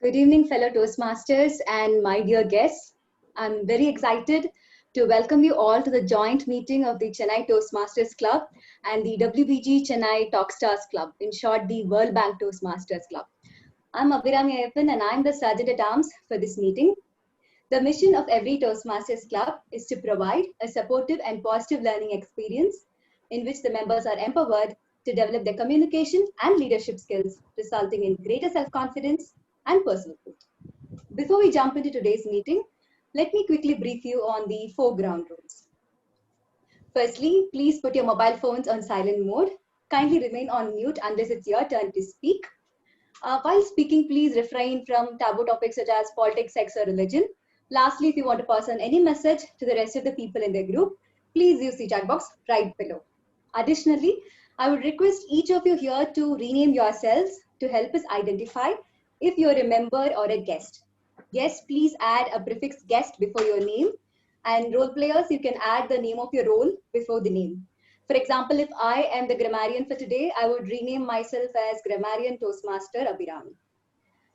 Good evening, fellow Toastmasters and my dear guests. I'm very excited to welcome you all to the joint meeting of the Chennai Toastmasters Club and the WBG Chennai Talkstars Club, in short, the World Bank Toastmasters Club. I'm Abhirami Ayyappan and I'm the Sergeant at Arms for this meeting. The mission of every Toastmasters Club is to provide a supportive and positive learning experience in which the members are empowered to develop their communication and leadership skills, resulting in greater self-confidence and personal growth. Before we jump into today's meeting, let me quickly brief you on the 4 ground rules. Firstly, please put your mobile phones on silent mode. Kindly remain on mute unless it's your turn to speak. While speaking, please refrain from taboo topics such as politics, sex, or religion. Lastly, if you want to pass on any message to the rest of the people in the group, please use the chat box right below. Additionally, I would request each of you here to rename yourselves to help us identify if you're a member or a guest. Yes, please add a prefix guest before your name. And role players, you can add the name of your role before the name. For example, if I am the grammarian for today, I would rename myself as Grammarian Toastmaster Abhirami.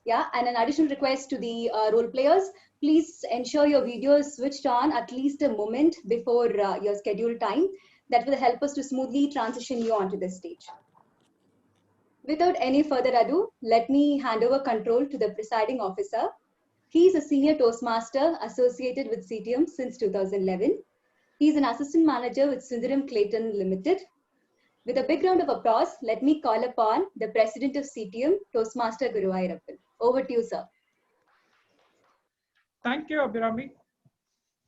Yeah, and an additional request to the role players, please ensure your video is switched on at least a moment before your scheduled time. That will help us to smoothly transition you onto the stage. Without any further ado, let me hand over control to the presiding officer. He is a senior Toastmaster associated with CTM since 2011. He is an assistant manager with Sundaram Clayton Limited. With a big round of applause, let me call upon the president of CTM, Toastmaster Guruvayurappan. Over to you, sir. Thank you, Abhirami.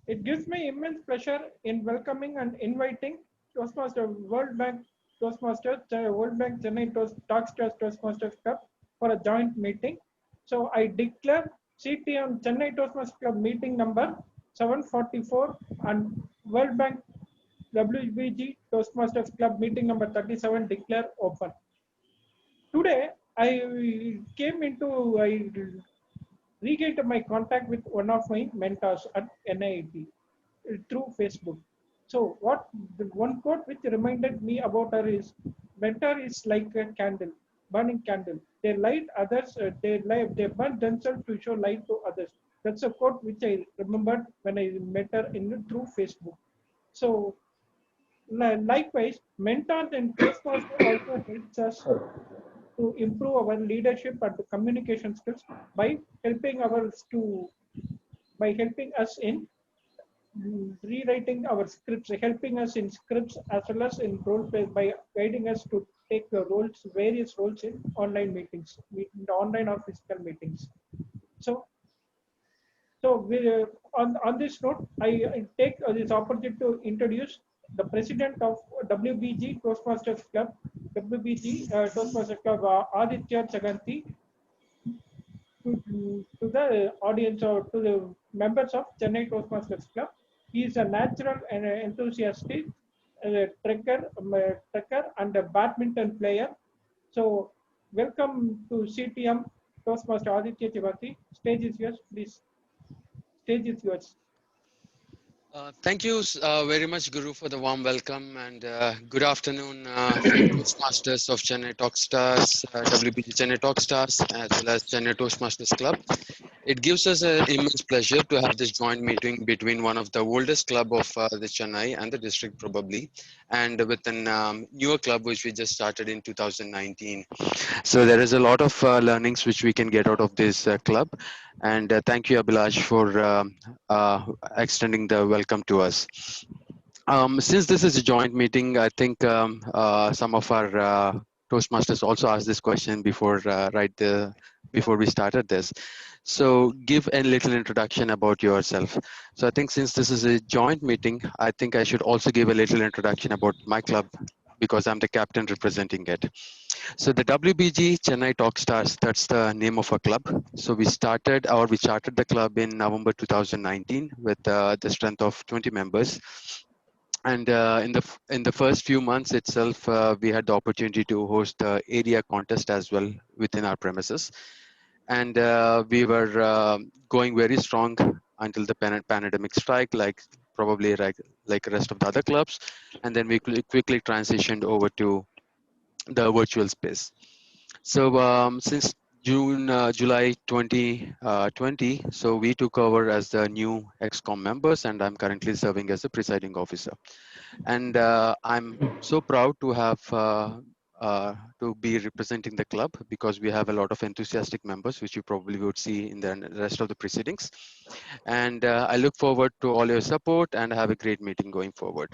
It gives me immense pleasure in welcoming and inviting Toastmaster World Bank Toastmasters, World Bank Chennai Talkstars Toastmasters Club for a joint meeting. So I declare CTM Chennai Toastmasters Club meeting number 744 and World Bank WBG Toastmasters Club meeting number 37 declare open. Today, I regained my contact with one of my mentors at NIT through Facebook. So the one quote which reminded me about her is, mentor is like a candle, burning candle. They light others, they burn themselves to show light to others. That's a quote which I remembered when I met her through Facebook. So likewise, mentors and Toastmasters also helps us to improve our leadership and communication skills by helping us in rewriting our scripts, helping us in scripts as well as in role play by guiding us to take the various roles in online meetings, online or physical meetings. So on this note, I take this opportunity to introduce the president of WBG Toastmasters Club, Toastmasters Club, Aditya Chaganti, to the audience or to the members of Chennai Toastmasters Club. He is a natural and enthusiastic trekker and a badminton player. So welcome to CTM Toastmaster Aditya Chaganti. Stage is yours, please. Stage is yours. Thank you very much, Guru, for the warm welcome, and good afternoon, Toastmasters of Chennai Talkstars, WBG Chennai Talkstars, as well as Chennai Toastmasters Club. It gives us an immense pleasure to have this joint meeting between one of the oldest club of the Chennai and the district probably, and with a newer club which we just started in 2019. So there is a lot of learnings which we can get out of this club, and thank you, Abhilash, for extending the welcome to us. Since this is a joint meeting, I think some of our Toastmasters also asked this question before before we started this. So give a little introduction about yourself. So I think since this is a joint meeting, I think I should also give a little introduction about my club because I'm the captain representing it. So the WBG Chennai Talkstars, that's the name of our club. So we chartered the club in November 2019 with the strength of 20 members. And in the first few months itself, we had the opportunity to host the area contest as well within our premises. And we were going very strong until the pandemic strike, like probably like the rest of the other clubs. And then we quickly transitioned over to the virtual space. So since July 2020. So we took over as the new XCOM members, and I'm currently serving as the presiding officer. And I'm so proud to have to be representing the club, because we have a lot of enthusiastic members, which you probably would see in the rest of the proceedings. And I look forward to all your support and have a great meeting going forward.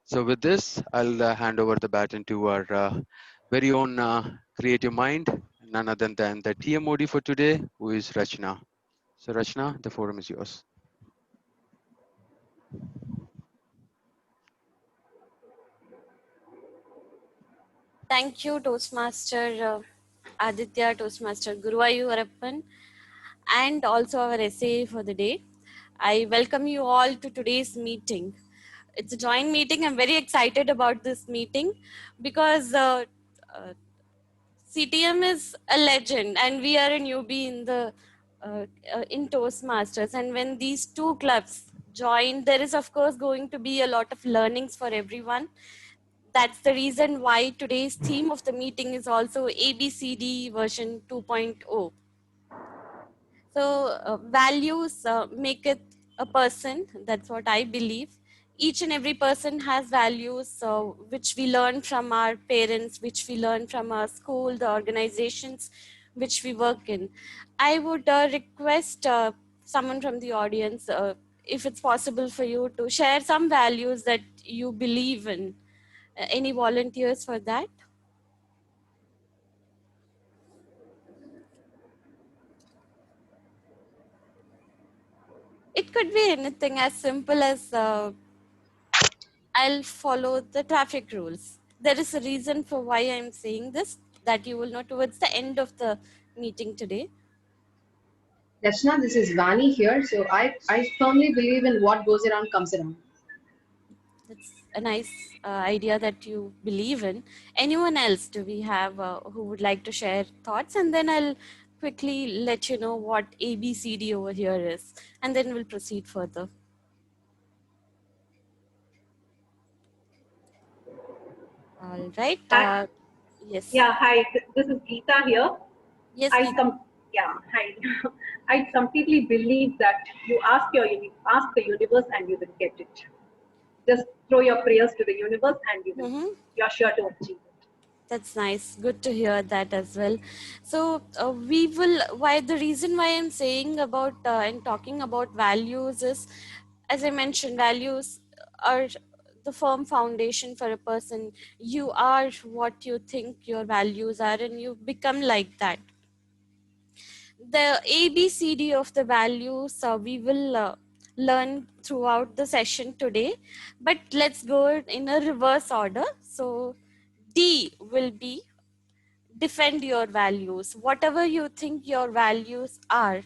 So with this, I'll hand over the baton to our very own creative mind, none other than the TMOD for today, who is Rachna. So Rachna, the forum is yours. Thank you, Toastmaster Aditya, Toastmaster Guruvayurappan, and also our SA for the day. I welcome you all to today's meeting. It's a joint meeting. I'm very excited about this meeting because CTM is a legend and we are a newbie in the in Toastmasters. And when these two clubs join, there is of course going to be a lot of learnings for everyone. That's the reason why today's theme of the meeting is also ABCD version 2.0. So values make it a person. That's what I believe. Each and every person has values which we learn from our parents, which we learn from our school, the organizations which we work in. I would request someone from the audience, if it's possible for you to share some values that you believe in. Any volunteers for that? It could be anything as simple as I'll follow the traffic rules. There is a reason for why I'm saying this that you will know towards the end of the meeting today. Rachna, this is Vani here. So I firmly believe in what goes around comes around. That's a nice idea that you believe in. Anyone else do we have who would like to share thoughts? And then I'll quickly let you know what ABCD over here is. And then we'll proceed further. All right. Yes. Yeah, hi. This is Geeta here. Yes. Hi. I completely believe that you ask the universe and you will get it. Just throw your prayers to the universe and you're sure to achieve it. That's nice. Good to hear that as well. So the reason why I'm saying about and talking about values is, as I mentioned, values are the firm foundation for a person. You are what you think your values are, and you become like that. The ABCD of the values we will learn throughout the session today, but let's go in a reverse order. So D will be defend your values. Whatever you think your values are,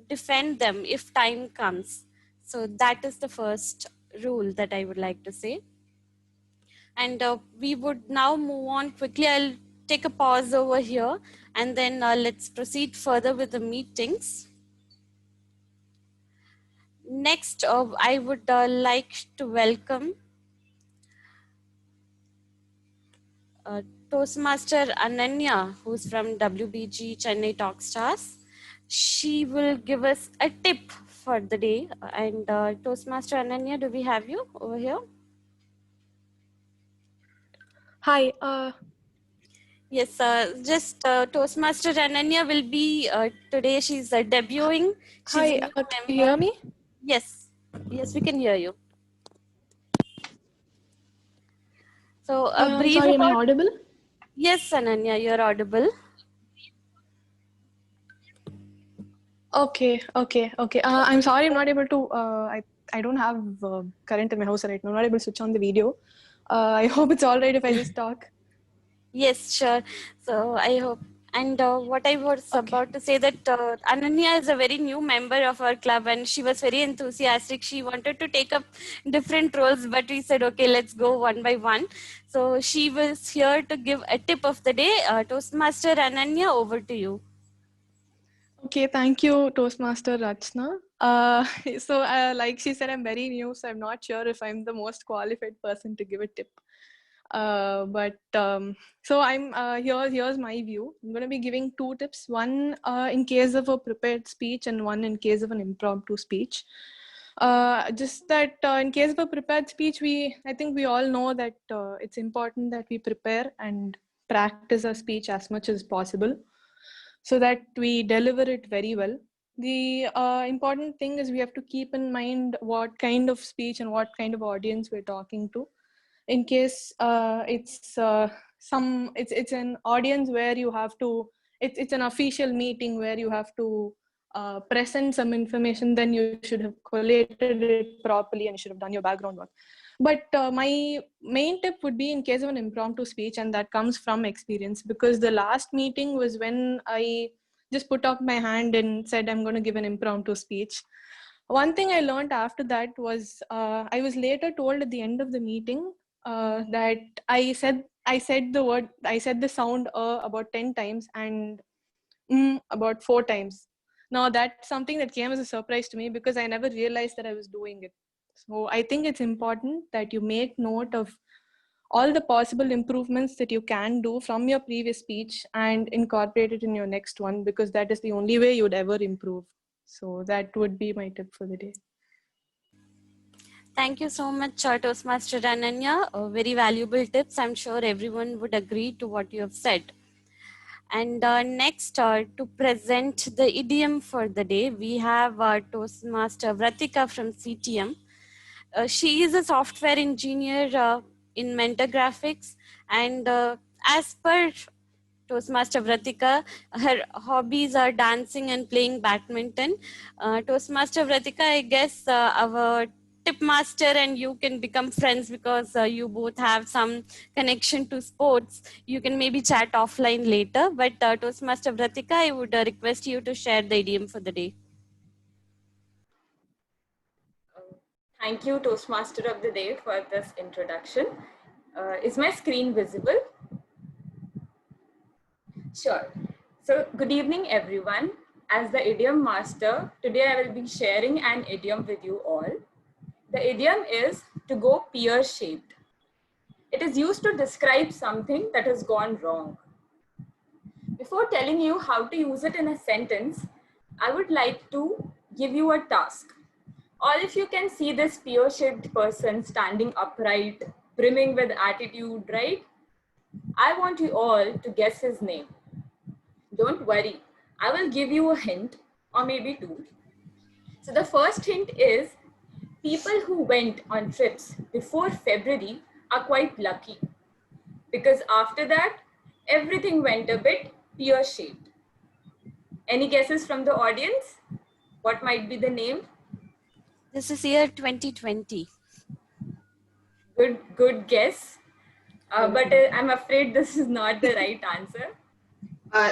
defend them if time comes. So that is the first rule that I would like to say. And we would now move on quickly. I'll take a pause over here and then let's proceed further with the meetings. Next, I would like to welcome Toastmaster Ananya, who's from WBG Chennai Talkstars. She will give us a tip for the day. And Toastmaster Ananya, do we have you over here? Hi. Yes, just Toastmaster Ananya will be today. She's debuting. Hi, can you hear me? Yes, yes, we can hear you. So a brief. Sorry, am I audible? Yes, Ananya, you're audible. Okay. I'm sorry, I'm not able to. I don't have current in my house right now. I'm not able to switch on the video. I hope it's all right if I just talk. Yes, sure. So I hope. And what I was about to say that Ananya is a very new member of our club and she was very enthusiastic. She wanted to take up different roles, but we said, okay, let's go one by one. So she was here to give a tip of the day. Toastmaster Ananya, over to you. Okay, thank you, Toastmaster Rachna. So like she said, I'm very new, so I'm not sure if I'm the most qualified person to give a tip. So here's my view. I'm going to be giving two tips, one in case of a prepared speech and one in case of an impromptu speech. Just that in case of a prepared speech, I think we all know that it's important that we prepare and practice our speech as much as possible so that we deliver it very well. The important thing is we have to keep in mind what kind of speech and what kind of audience we're talking to. In case it's an audience where you have to, it's an official meeting where you have to present some information, then you should have collated it properly and you should have done your background work. But my main tip would be in case of an impromptu speech, and that comes from experience, because the last meeting was when I just put up my hand and said I'm going to give an impromptu speech. One thing I learned after that was I was later told at the end of the meeting that I said the sound about 10 times and about 4 times. Now that's something that came as a surprise to me because I never realized that I was doing it. So I think it's important that you make note of all the possible improvements that you can do from your previous speech and incorporate it in your next one, because that is the only way you'd ever improve. So that would be my tip for the day. Thank you so much, Toastmaster Ananya. Very valuable tips. I'm sure everyone would agree to what you have said. And next, to present the idiom for the day, we have Toastmaster Vratika from CTM. She is a software engineer in Mentor Graphics, and as per Toastmaster Vratika, her hobbies are dancing and playing badminton. Toastmaster Vratika, I guess our tip master and you can become friends because you both have some connection to sports. You can maybe chat offline later, but Toastmaster Vratika, I would request you to share the idiom for the day. Thank you, Toastmaster of the Day, for this introduction. Is my screen visible? Sure. So, good evening, everyone. As the idiom master, today I will be sharing an idiom with you all. The idiom is to go pear-shaped. It is used to describe something that has gone wrong. Before telling you how to use it in a sentence, I would like to give you a task. All of you can see this pear-shaped person standing upright, brimming with attitude, right? I want you all to guess his name. Don't worry, I will give you a hint, or maybe two. So the first hint is, people who went on trips before February are quite lucky, because after that, everything went a bit pear-shaped. Any guesses from the audience? What might be the name? This is year 2020. Good guess. But I'm afraid this is not the right answer.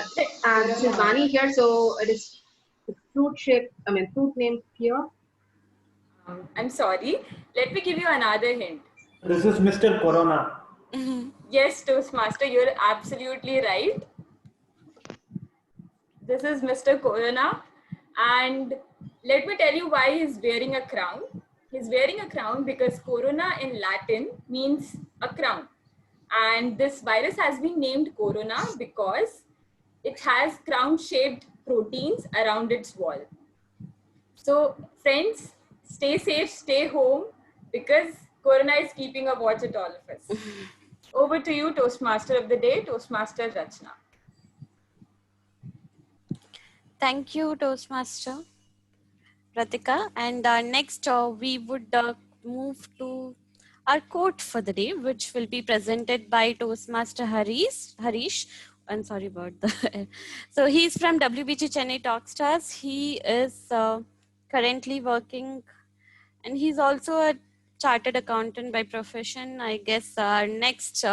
This is Vani here. So it is fruit named pear. I'm sorry. Let me give you another hint. This is Mr. Corona. Yes, Toastmaster, you're absolutely right. This is Mr. Corona. And let me tell you why he's wearing a crown. He's wearing a crown because Corona in Latin means a crown. And this virus has been named Corona because it has crown-shaped proteins around its wall. So friends, stay safe, stay home, because Corona is keeping a watch at all of us. Over to you, Toastmaster of the Day, Toastmaster Rachna. Thank you, Toastmaster Pratika. And next, we would move to our quote for the day, which will be presented by Toastmaster Harish. I'm sorry about the. So he's from WBG Chennai Talkstars. He is currently working, and he's also a chartered accountant by profession. I guess our next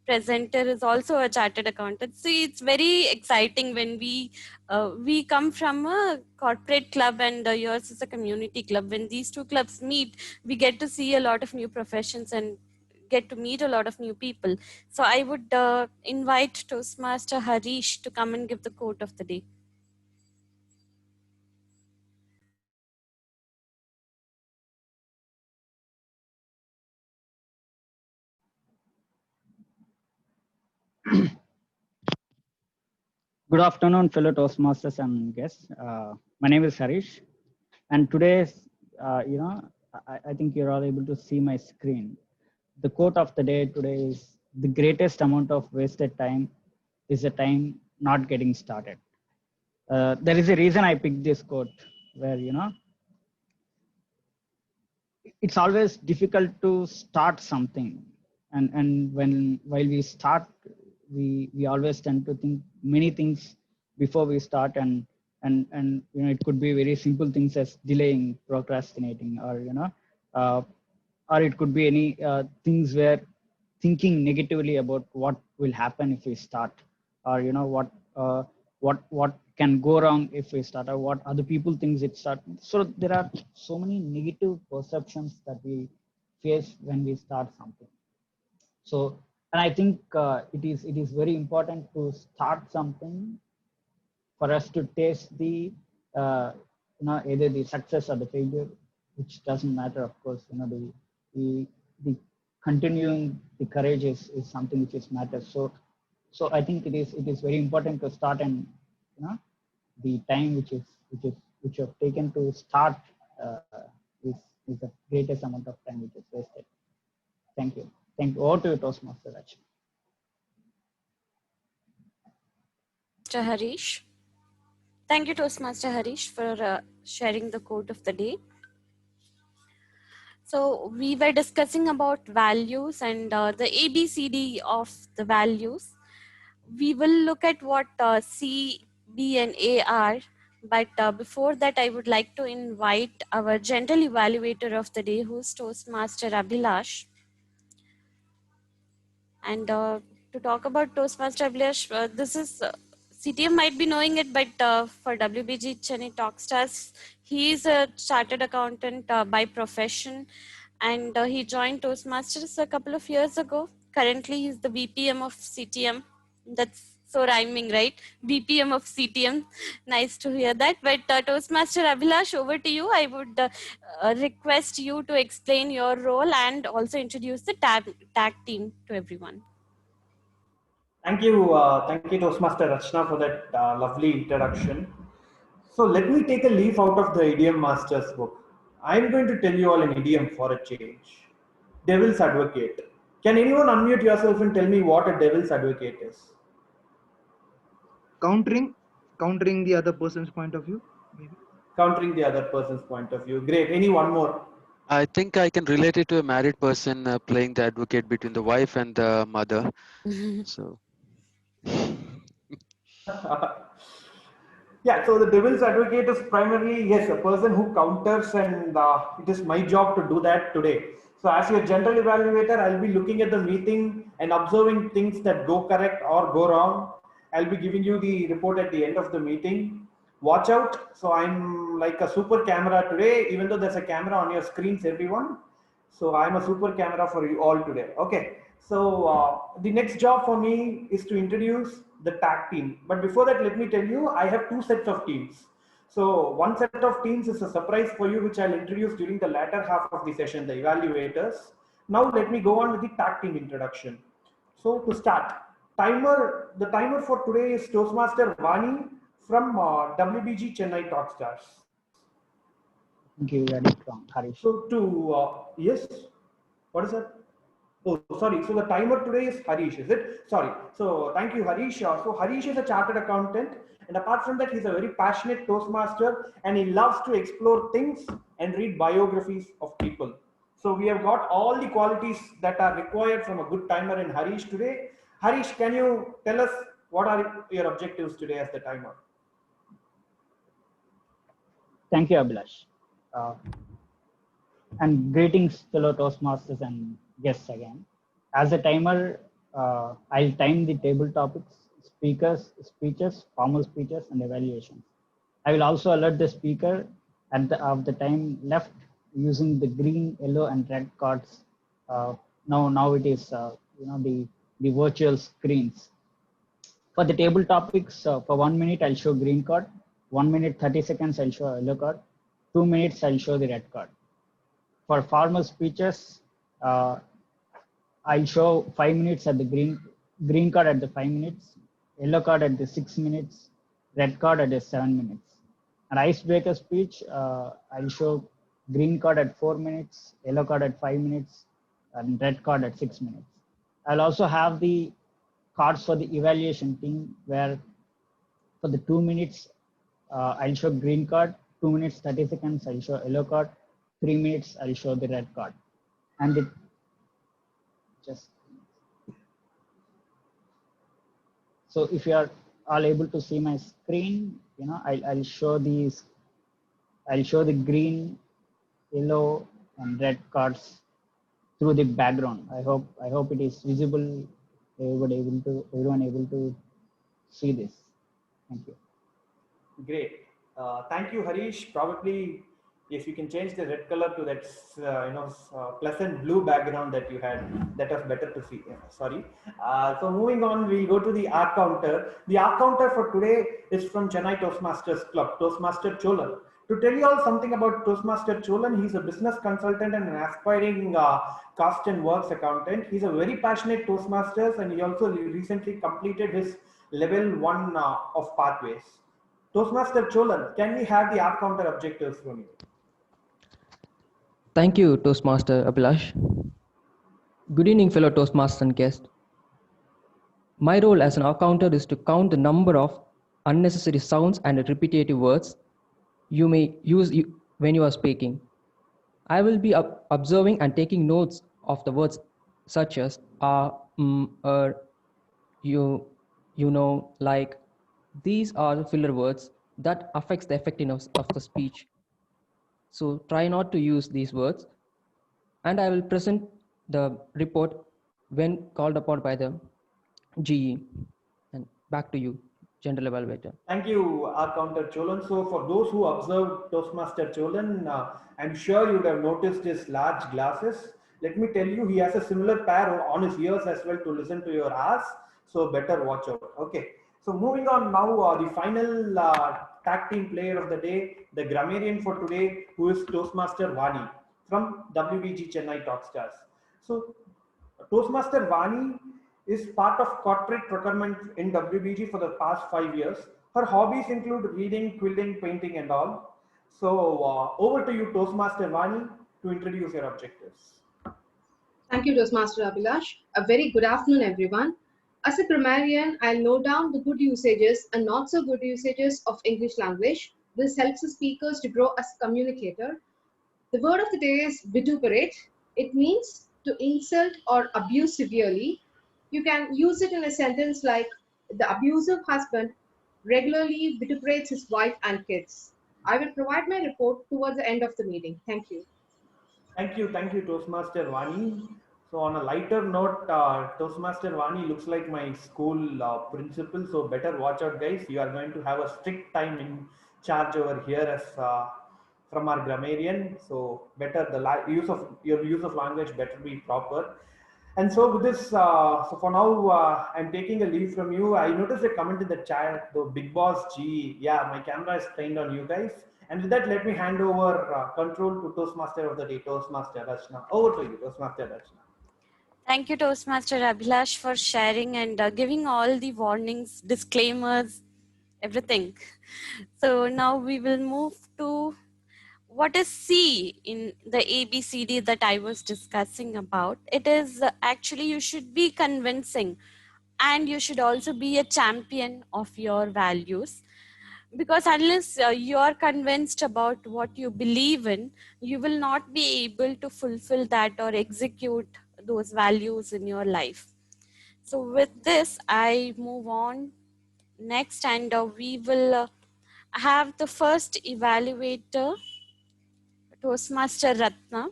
presenter is also a chartered accountant. So it's very exciting when we come from a corporate club and yours is a community club. When these two clubs meet, we get to see a lot of new professions and get to meet a lot of new people. So I would invite Toastmaster Harish to come and give the quote of the day. Good afternoon, fellow Toastmasters and guests. My name is Harish, and today, I think you're all able to see my screen. The quote of the day today is: "The greatest amount of wasted time is the time not getting started." There is a reason I picked this quote, where it's always difficult to start something, and while we start, we always tend to think many things before we start, and it could be very simple things as delaying, procrastinating, or it could be any things where thinking negatively about what will happen if we start, or what can go wrong if we start, or what other people think it start. So there are so many negative perceptions that we face when we start something. So, and I think it is very important to start something for us to taste the either the success or the failure, which doesn't matter, of course. The continuing the courage is something which is matters. So I think it is very important to start, and the time which you have taken to start is the greatest amount of time which is wasted. Thank you. Over to you, Toastmaster Raj. Mr. Harish. Thank you, Toastmaster Harish, for sharing the quote of the day. So we were discussing about values and the ABCD of the values. We will look at what C, B, and A are. But before that, I would like to invite our gentle evaluator of the day, who's Toastmaster Abhilash. And to talk about Toastmaster Abhilash, this is CTM might be knowing it, but for WBG Chennai Talkstars, he is a chartered accountant by profession, and he joined Toastmasters a couple of years ago. Currently, he's the BPM of CTM. That's so rhyming, right? BPM of CTM. Nice to hear that. But Toastmaster Abhilash, over to you. I would request you to explain your role and also introduce the tag team to everyone. Thank you, Toastmaster Rachna, for that lovely introduction. So let me take a leaf out of the Idiom Masters book. I'm going to tell you all an idiom for a change. Devil's advocate. Can anyone unmute yourself and tell me what a devil's advocate is? Countering the other person's point of view, maybe. Countering the other person's point of view. Great. Any one more? I think I can relate it to a married person playing the advocate between the wife and the mother. So. Yeah, so the devil's advocate is primarily, yes, a person who counters, and it is my job to do that today. So as your general evaluator, I'll be looking at the meeting and observing things that go correct or go wrong. I'll be giving you the report at the end of the meeting. Watch out. So I'm like a super camera today, even though there's a camera on your screens, everyone. So I'm a super camera for you all today. Okay. So the next job for me is to introduce the tag team. But before that, let me tell you, I have two sets of teams. So one set of teams is a surprise for you, which I'll introduce during the latter half of the session, the evaluators. Now let me go on with the tag team introduction. So to start, the timer for today is Toastmaster Vani from WBG Chennai Talkstars. Thank you, very strong, Harish. So yes, what is that? Oh, sorry. So the timer today is Harish, is it? Sorry. So thank you, Harish. So Harish is a chartered accountant, and apart from that, he's a very passionate Toastmaster, and he loves to explore things and read biographies of people. So we have got all the qualities that are required from a good timer in Harish today. Harish, can you tell us what are your objectives today as the timer? Thank you, Abhilash. And greetings, fellow Toastmasters and guests again. As a timer, I'll time the table topics, speakers, speeches, formal speeches, and evaluations. I will also alert the speaker at the time left using the green, yellow, and red cards. Now it is the virtual screens. For the table topics, for 1 minute I'll show green card. 1 minute 30 seconds I'll show yellow card. 2 minutes I'll show the red card. For formal speeches, I'll show 5 minutes at the green card at the 5 minutes, yellow card at the 6 minutes, red card at the 7 minutes. An icebreaker speech, I'll show green card at 4 minutes, yellow card at 5 minutes, and red card at 6 minutes. I'll also have the cards for the evaluation team where for the 2 minutes, I'll show green card, 2 minutes, 30 seconds, I'll show yellow card, 3 minutes, I'll show the red card. And it just, so if you are all able to see my screen, you know, I'll show these, I'll show the green, yellow, and red cards through the background. I hope it is visible. Everyone able to see this. Thank you. Great. Thank you, Harish. Probably, if you can change the red color to that, pleasant blue background that you had, that was better to see. Yeah, sorry. So moving on, we'll go to the R counter. The R counter for today is from Chennai Toastmasters Club, Toastmaster Cholan. To tell you all something about Toastmaster Cholan, he's a business consultant and an aspiring cost and works accountant. He's a very passionate Toastmasters, and he also recently completed his level 1 of pathways. Toastmaster Cholan, can we have the R counter objectives from you? Thank you, Toastmaster Abhilash. Good evening, fellow Toastmasters and guests. My role as an R counter is to count the number of unnecessary sounds and repetitive words you may use when you are speaking. I will be observing and taking notes of the words such as you know, like. These are the filler words that affects the effectiveness of the speech. So try not to use these words, and I will present the report when called upon by the GE. And back to you, General Evaluator. Thank you, R counter Cholan. So for those who observed Toastmaster Cholan, I'm sure you would have noticed his large glasses. Let me tell you, he has a similar pair on his ears as well to listen to your R's. So better watch out. Okay. So moving on now, the final tag team player of the day, the grammarian for today, who is Toastmaster Vani from WBG Chennai Talkstars. So Toastmaster Vani is part of corporate procurement in WBG for the past 5 years. Her hobbies include reading, quilting, painting, and all. So over to you, Toastmaster Vani, to introduce your objectives. Thank you, Toastmaster Abhilash. A very good afternoon, everyone. As a grammarian, I'll note down the good usages and not so good usages of English language. This helps the speakers to grow as a communicator. The word of the day is vituperate. It means to insult or abuse severely. You can use it in a sentence like, the abusive husband regularly vituperates his wife and kids. I will provide my report towards the end of the meeting. Thank you. Thank you, Toastmaster Vani. So on a lighter note, Toastmaster Vani looks like my school principal. So better watch out, guys. You are going to have a strict time in charge over here as from our grammarian. So better your use of language better be proper. And so with this, so for now, I'm taking a leave from you. I noticed a comment in the chat, the Big Boss G. Yeah, my camera is trained on you guys. And with that, let me hand over control to Toastmaster of the day, Toastmaster Rachna. Over to you, Toastmaster Rachna. Thank you, Toastmaster Abhilash, for sharing and giving all the warnings, disclaimers, everything. So now we will move to what is C in the ABCD that I was discussing about. It is actually you should be convincing, and you should also be a champion of your values. Because unless you are convinced about what you believe in, you will not be able to fulfill that or execute those values in your life. So with this, I move on next, and we will have the first evaluator, Toastmaster Ratna.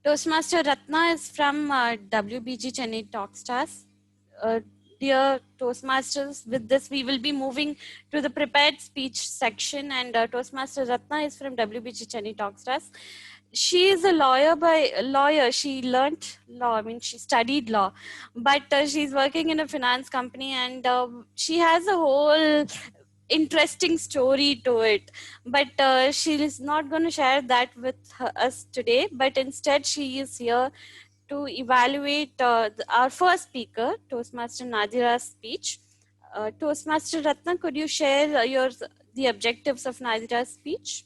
Toastmaster Ratna is from WBG Chennai Talkstars. Dear Toastmasters, with this we will be moving to the prepared speech section, and Toastmaster Ratna is from WBG Chennai Talkstars. She is a lawyer. She learnt law. I mean, she studied law, but she's working in a finance company, and she has a whole interesting story to it. But she is not going to share that with us today. But instead, she is here to evaluate our first speaker, Toastmaster Nadira's speech. Toastmaster Ratna, could you share the objectives of Nadira's speech?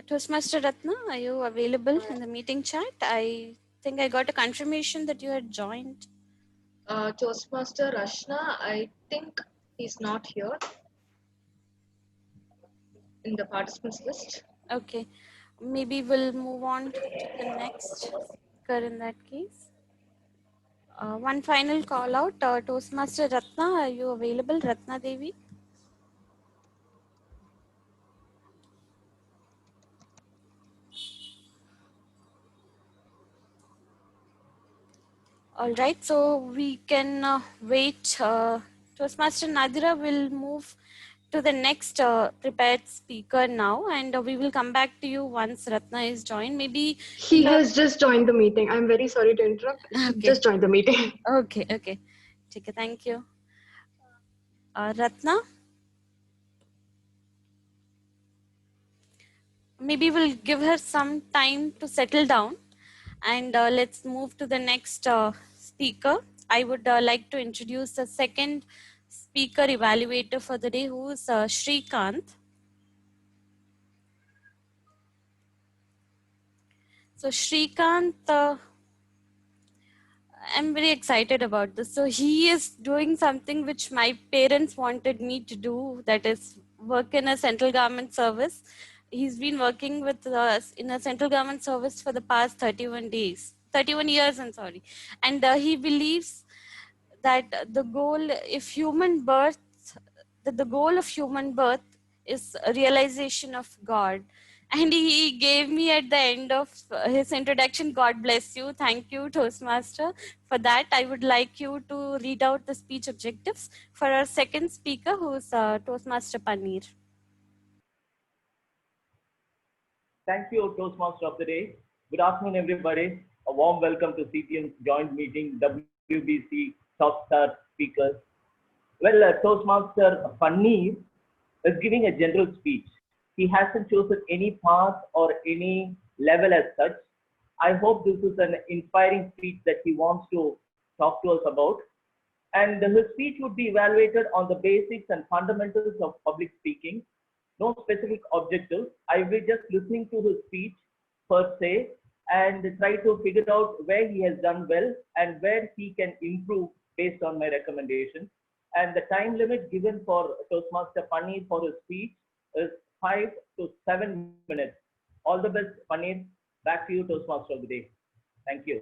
Toastmaster Ratna, are you available in the meeting chat? I think I got a confirmation that you had joined. Toastmaster Rashna, I think he's not here in the participants list. Okay, maybe we'll move on to the next speaker in that case. One final call out, Toastmaster Ratna, are you available, Ratna Devi? All right, so we can wait. Toastmaster Nadira will move to the next prepared speaker now, and we will come back to you once Ratna is joined. Maybe He has just joined the meeting. I'm very sorry to interrupt. He just joined the meeting. Okay. Okay, thank you. Ratna? Maybe we'll give her some time to settle down, and let's move to the next speaker. I would like to introduce the second speaker evaluator for the day, who is Shrikant. So Shrikant, I'm very excited about this. So he is doing something which my parents wanted me to do, that is work in a central government service. He's been working with us in a central government service for the past 31 years, I'm sorry. And he believes that the goal of human birth is a realization of God. And he gave me at the end of his introduction, God bless you. Thank you, Toastmaster. For that, I would like you to read out the speech objectives for our second speaker, who is Toastmaster Paneer. Thank you, Toastmaster of the day. Good afternoon, everybody. A warm welcome to CTM's joint meeting, WBC Top Star Speakers. Well, Toastmaster Paneer is giving a general speech. He hasn't chosen any path or any level as such. I hope this is an inspiring speech that he wants to talk to us about. And his speech would be evaluated on the basics and fundamentals of public speaking. No specific objectives. I will just listening to his speech per se and try to figure out where he has done well and where he can improve based on my recommendation. And the time limit given for Toastmaster Paneer for his speech is 5 to 7 minutes. All the best, Paneer. Back to you, Toastmaster of the day. Thank you.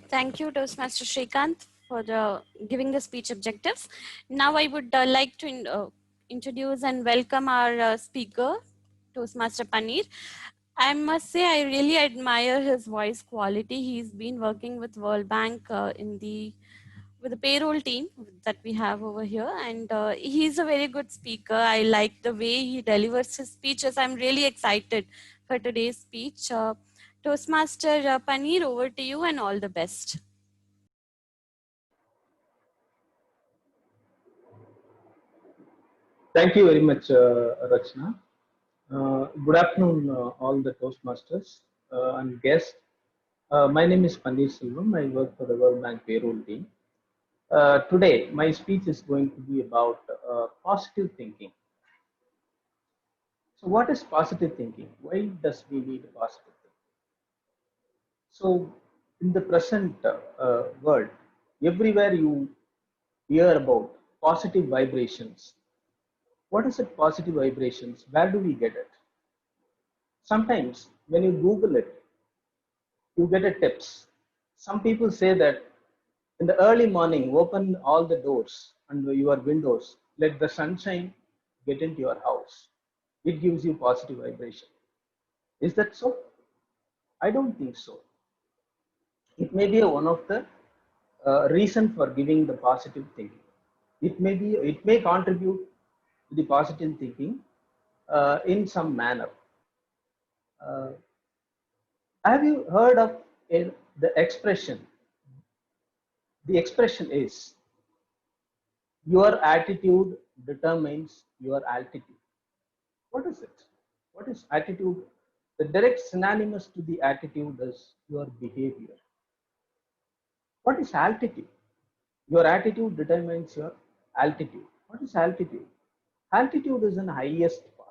Thank you, Toastmaster Shrikant, for giving the speech objectives. Now I would like to introduce and welcome our speaker, Toastmaster Paneer. I must say I really admire his voice quality. He's been working with World Bank with the payroll team that we have over here, and he's a very good speaker. I like the way he delivers his speeches. I'm really excited for today's speech. Toastmaster Paneer, over to you and all the best. Thank you very much, Rachna. Good afternoon, all the Toastmasters and guests. My name is Paneer Selvam. I work for the World Bank payroll team. Today, my speech is going to be about positive thinking. So what is positive thinking? Why does we need positive thinking? So in the present world, everywhere you hear about positive vibrations. What is it, positive vibrations? Where do we get it? Sometimes when you Google it, you get a tips. Some people say that in the early morning, open all the doors and your windows, let the sunshine get into your house. It gives you positive vibration. Is that so? I don't think so. It may be one of the reason for giving the positive thinking. It may contribute to the positive thinking in some manner. Have you heard of the expression, The expression is, your attitude determines your altitude. What is it? What is attitude? The direct synonymous to the attitude is your behavior. What is altitude? Your attitude determines your altitude. What is altitude? Altitude is an highest part.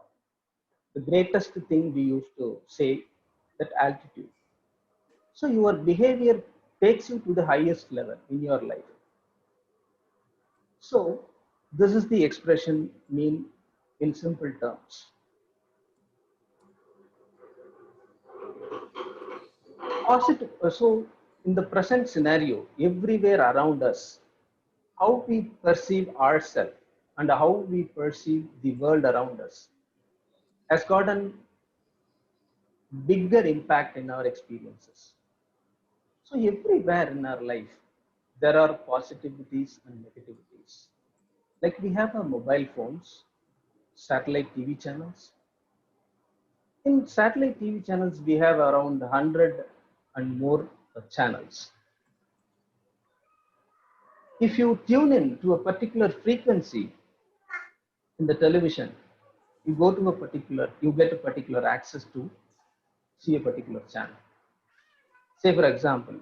The greatest thing we used to say, that altitude. So your behavior takes you to the highest level in your life. So this is the expression mean in simple terms. Positive. So in the present scenario, everywhere around us, how we perceive ourselves and how we perceive the world around us has gotten bigger impact in our experiences. So everywhere in our life, there are positivities and negativities. Like we have our mobile phones, satellite TV channels. In satellite TV channels, we have around 100 and more channels. If you tune in to a particular frequency in the television, you go to a particular, you get a particular access to see a particular channel. Say for example,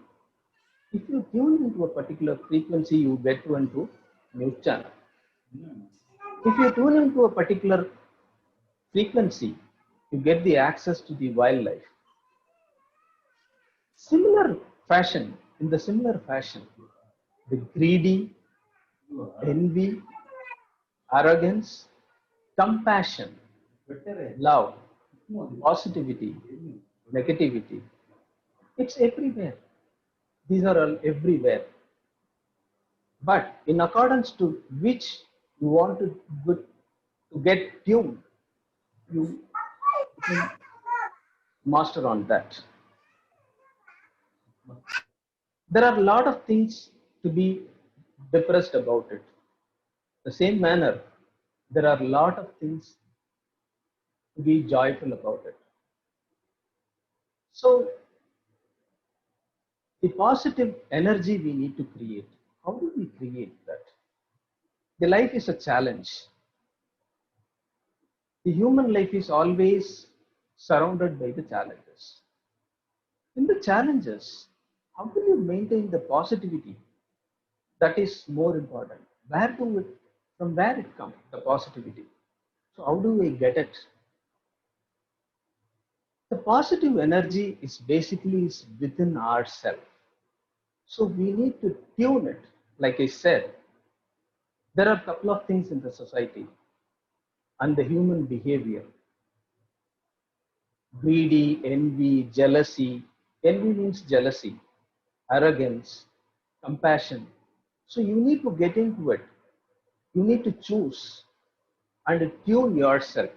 if you tune into a particular frequency, you get to into news channel. If you tune into a particular frequency, you get the access to the wildlife. Similar fashion, in the similar fashion, the greedy, envy, arrogance, compassion, love, positivity, negativity, it's everywhere. These are all everywhere. But in accordance to which you want to get tuned, you can master on that. There are a lot of things to be depressed about it. The same manner, there are a lot of things to be joyful about it. So the positive energy we need to create, how do we create that? The life is a challenge. The human life is always surrounded by the challenges. In the challenges, how do you maintain the positivity? That is more important. From where it comes, the positivity? So how do we get it? The positive energy is basically within ourselves. So we need to tune it. Like I said, there are a couple of things in the society and the human behavior. Greedy, envy, jealousy. Envy means jealousy, arrogance, compassion. So you need to get into it. You need to choose and tune yourself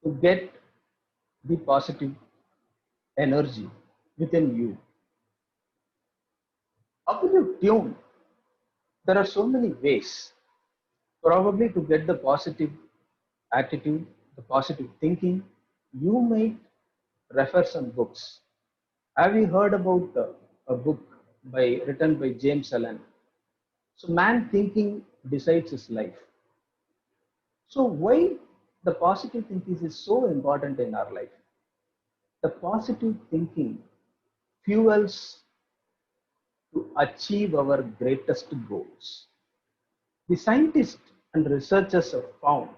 to get the positive energy within you. How will you tune? There are so many ways. Probably to get the positive attitude, the positive thinking, you might refer some books. Have you heard about a book written by James Allen? So man thinking decides his life. So why the positive thinking is so important in our life? The positive thinking fuels to achieve our greatest goals. The scientists and researchers have found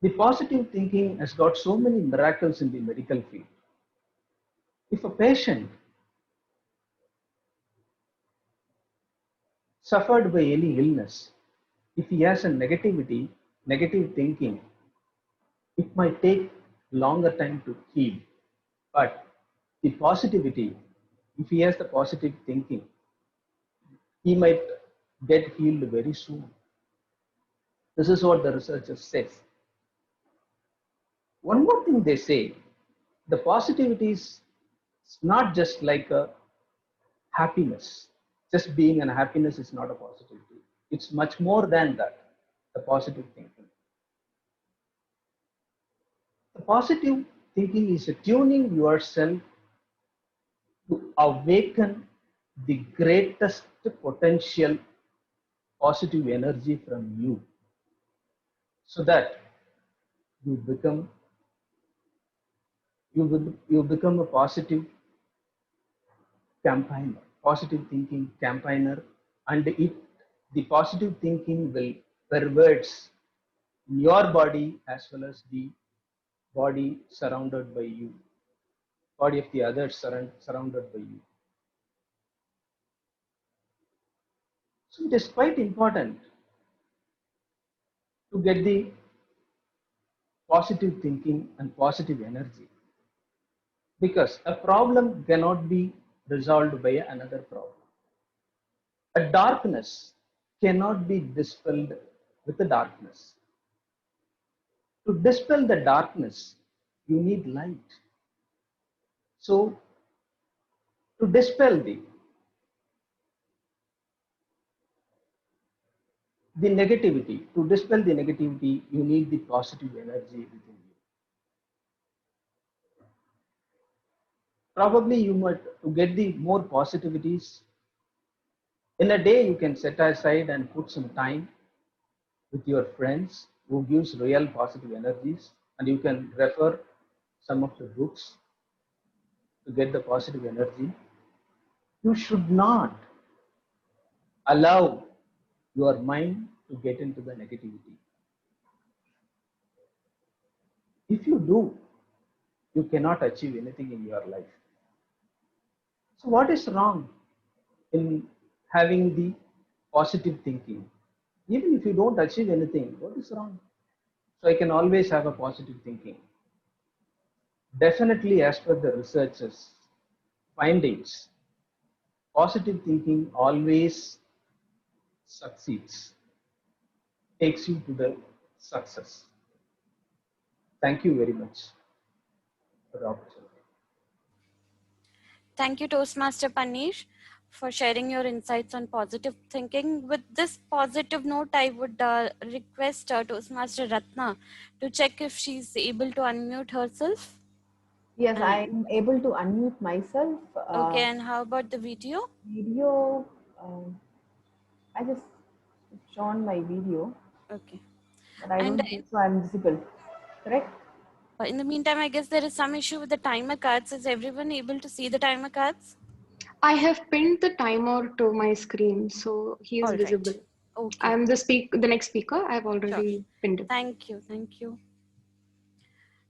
the positive thinking has got so many miracles in the medical field. If a patient suffered by any illness, if he has a negative thinking, it might take longer time to heal. But the positivity, if he has the positive thinking, he might get healed very soon. This is what the researchers say. One more thing they say, the positivity is not just like a happiness. Just being and happiness is not a positivity. It's much more than that, the positive thinking. The positive thinking is tuning yourself to awaken the greatest potential positive energy from you, so that you become you become a positive campaigner, positive thinking campaigner, and the positive thinking will pervades your body as well as the body surrounded by you, body of the others surrounded by you. So it is quite important to get the positive thinking and positive energy, because a problem cannot be resolved by another problem. A darkness cannot be dispelled with the darkness. To dispel the darkness, you need light. So, to dispel the negativity, you need the positive energy within you. Probably you might, to get the more positivities, in a day you can set aside and put some time with your friends who gives real positive energies, and you can refer some of the books to get the positive energy. You should not allow your mind to get into the negativity. If you do, you cannot achieve anything in your life. So what is wrong in having the positive thinking? Even if you don't achieve anything, what is wrong? So I can always have a positive thinking. Definitely, as per the researchers' findings, positive thinking always succeeds, takes you to the success. Thank you very much for the opportunity. Thank you, Toastmaster Panish, for sharing your insights on positive thinking. With this positive note, I would request Toastmaster Ratna to check if she's able to unmute herself. Yes, I'm able to unmute myself. Okay, and how about the video? Video, I just shown my video. Okay. But I don't think so I'm visible, correct? In the meantime, I guess there is some issue with the timer cards. Is everyone able to see the timer cards? I have pinned the timer to my screen, so he is visible. Okay. I'm the next speaker. I've already pinned it. Thank you. Thank you.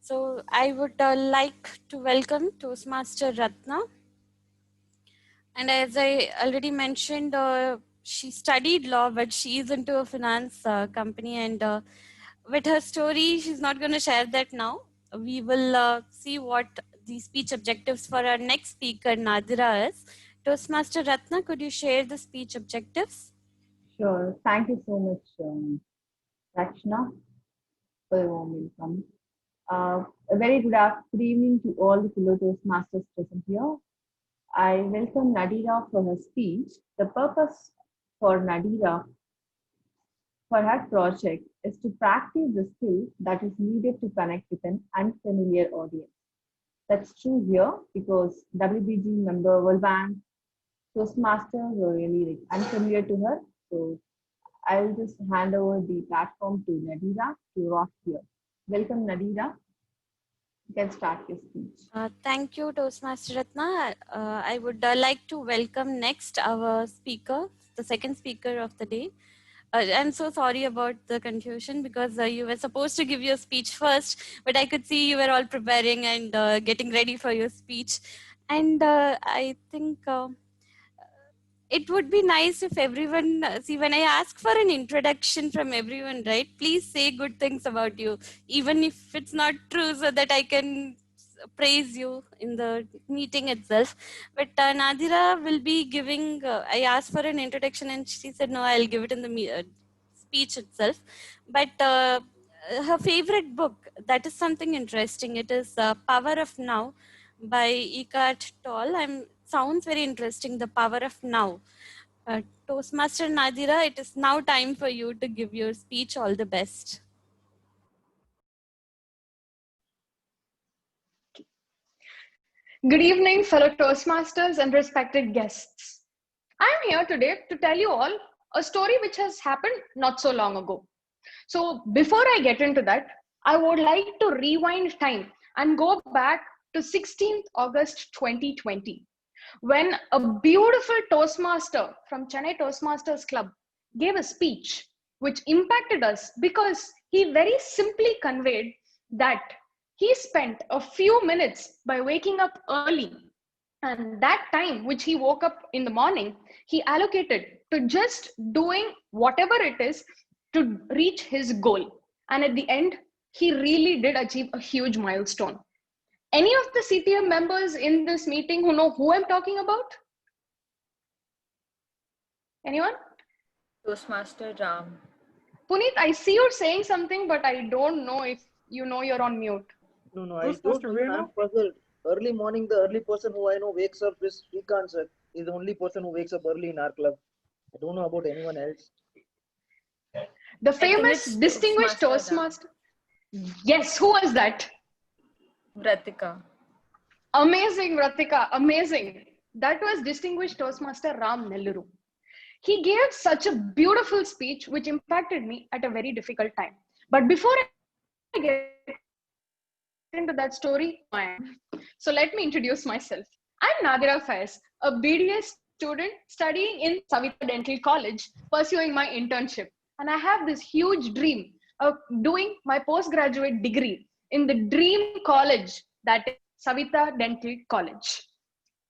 So I would like to welcome Toastmaster Ratna. And as I already mentioned, she studied law, but she is into a finance company. And with her story, she's not going to share that now. We will see what the speech objectives for our next speaker, Nadira, is. Toastmaster Ratna, could you share the speech objectives? Sure. Thank you so much, Rachna, for the warm welcome. A very good evening to all the fellow Toastmasters present here. I welcome Nadira for her speech. The purpose for Nadira for her project is to practice the skill that is needed to connect with an unfamiliar audience. That's true here because WBG member, World Bank, Toastmasters were really unfamiliar to her. So I'll just hand over the platform to Nadira to rock here. Welcome, Nadira. You can start your speech. Thank you, Toastmaster Ratna. I would like to welcome next our speaker, the second speaker of the day. I'm so sorry about the confusion because you were supposed to give your speech first, but I could see you were all preparing and getting ready for your speech. And I think it would be nice if everyone, see, when I ask for an introduction from everyone, right, please say good things about you, even if it's not true, so that I can praise you in the meeting itself. But Nadira will be giving, I asked for an introduction and she said, no, I'll give it in the speech itself. But her favorite book, that is something interesting. It is Power of Now by Eckhart Tolle. Sounds very interesting, The Power of Now. Toastmaster Nadira, it is now time for you to give your speech. All the best. Good evening, fellow Toastmasters and respected guests. I'm here today to tell you all a story which has happened not so long ago. So before I get into that, I would like to rewind time and go back to 16th August 2020, when a beautiful Toastmaster from Chennai Toastmasters Club gave a speech which impacted us because he very simply conveyed that he spent a few minutes by waking up early, and that time which he woke up in the morning, he allocated to just doing whatever it is to reach his goal. And at the end, he really did achieve a huge milestone. Any of the CTM members in this meeting who know who I'm talking about? Anyone? Toastmaster Ram. Puneet, I see you're saying something, but I don't know if you know you're on mute. No, I don't know. I'm puzzled. Early morning, the early person who I know wakes up is Srikanth sir. He's the only person who wakes up early in our club. I don't know about anyone else. The famous distinguished Toastmaster. Yes, who was that? Vratika. Amazing, Vratika, amazing. That was distinguished Toastmaster Ram Nelluru. He gave such a beautiful speech which impacted me at a very difficult time. But before I get into that story, so let me introduce myself. I'm Nadira Faiz, a BDS student studying in Savita Dental College, pursuing my internship. And I have this huge dream of doing my postgraduate degree in the dream college, that is Savita Dental College.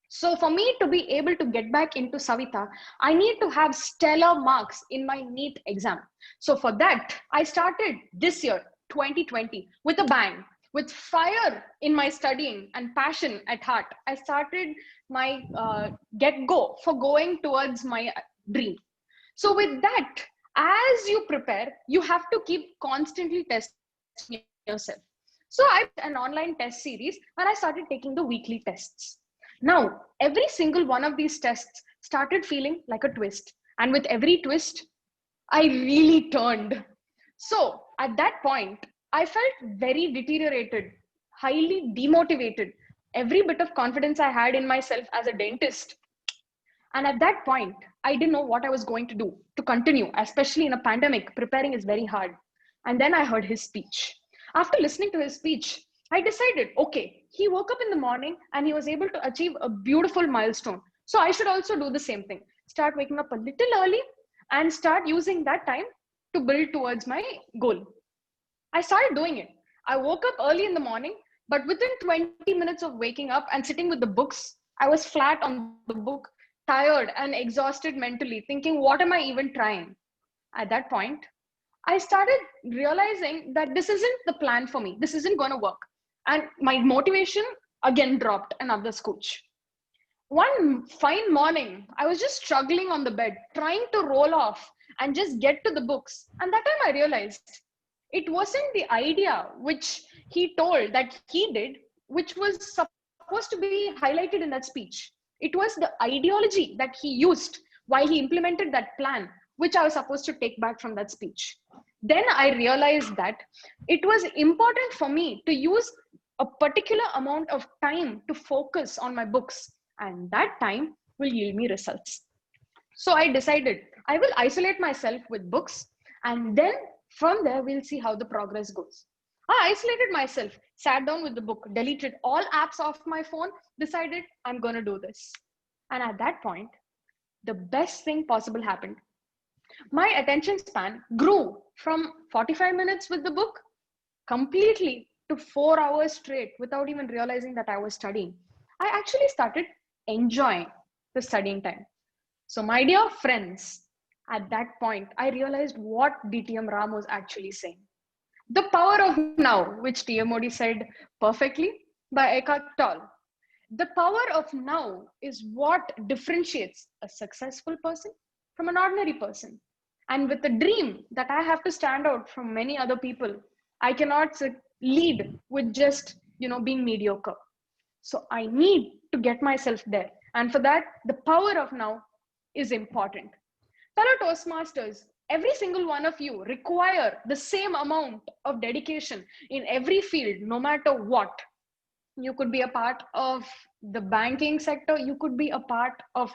So for me to be able to get back into Savita, I need to have stellar marks in my NEET exam. So for that, I started this year, 2020, with a bang. With fire in my studying and passion at heart, I started my get-go for going towards my dream. So with that, as you prepare, you have to keep constantly testing yourself. So I did an online test series and I started taking the weekly tests. Now, every single one of these tests started feeling like a twist. And with every twist, I really turned. So at that point, I felt very deteriorated, highly demotivated. Every bit of confidence I had in myself as a dentist. And at that point, I didn't know what I was going to do to continue, especially in a pandemic. Preparing is very hard. And then I heard his speech. After listening to his speech, I decided, okay, he woke up in the morning and he was able to achieve a beautiful milestone. So I should also do the same thing. Start waking up a little early and start using that time to build towards my goal. I started doing it. I woke up early in the morning, but within 20 minutes of waking up and sitting with the books, I was flat on the book, tired and exhausted mentally, thinking, what am I even trying? At that point, I started realizing that this isn't the plan for me. This isn't going to work. And my motivation again dropped another scooch. One fine morning, I was just struggling on the bed, trying to roll off and just get to the books. And that time I realized it wasn't the idea which he told that he did, which was supposed to be highlighted in that speech. It was the ideology that he used while he implemented that plan, which I was supposed to take back from that speech. Then I realized that it was important for me to use a particular amount of time to focus on my books, and that time will yield me results. So I decided I will isolate myself with books, and then from there we'll see how the progress goes. I isolated myself, sat down with the book, deleted all apps off my phone, decided I'm going to do this. And at that point, the best thing possible happened. My attention span grew from 45 minutes with the book completely to 4 hours straight without even realizing that I was studying. I actually started enjoying the studying time. So my dear friends, at that point, I realized what DTM Ram was actually saying. The power of now, which TMOD said perfectly by Eckhart Tolle. The power of now is what differentiates a successful person from an ordinary person. And with the dream that I have to stand out from many other people, I cannot lead with just, being mediocre. So I need to get myself there. And for that, the power of now is important. Fellow Toastmasters, every single one of you require the same amount of dedication in every field, no matter what. You could be a part of the banking sector. You could be a part of,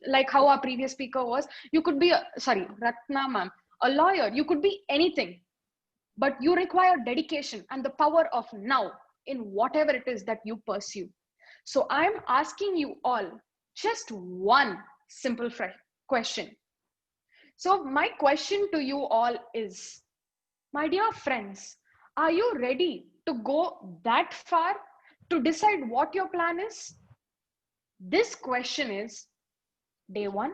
like how our previous speaker was, you could be, Ratna ma'am, a lawyer. You could be anything, but you require dedication and the power of now in whatever it is that you pursue. So I'm asking you all just one simple question. So my question to you all is, my dear friends, are you ready to go that far to decide what your plan is? This question is day one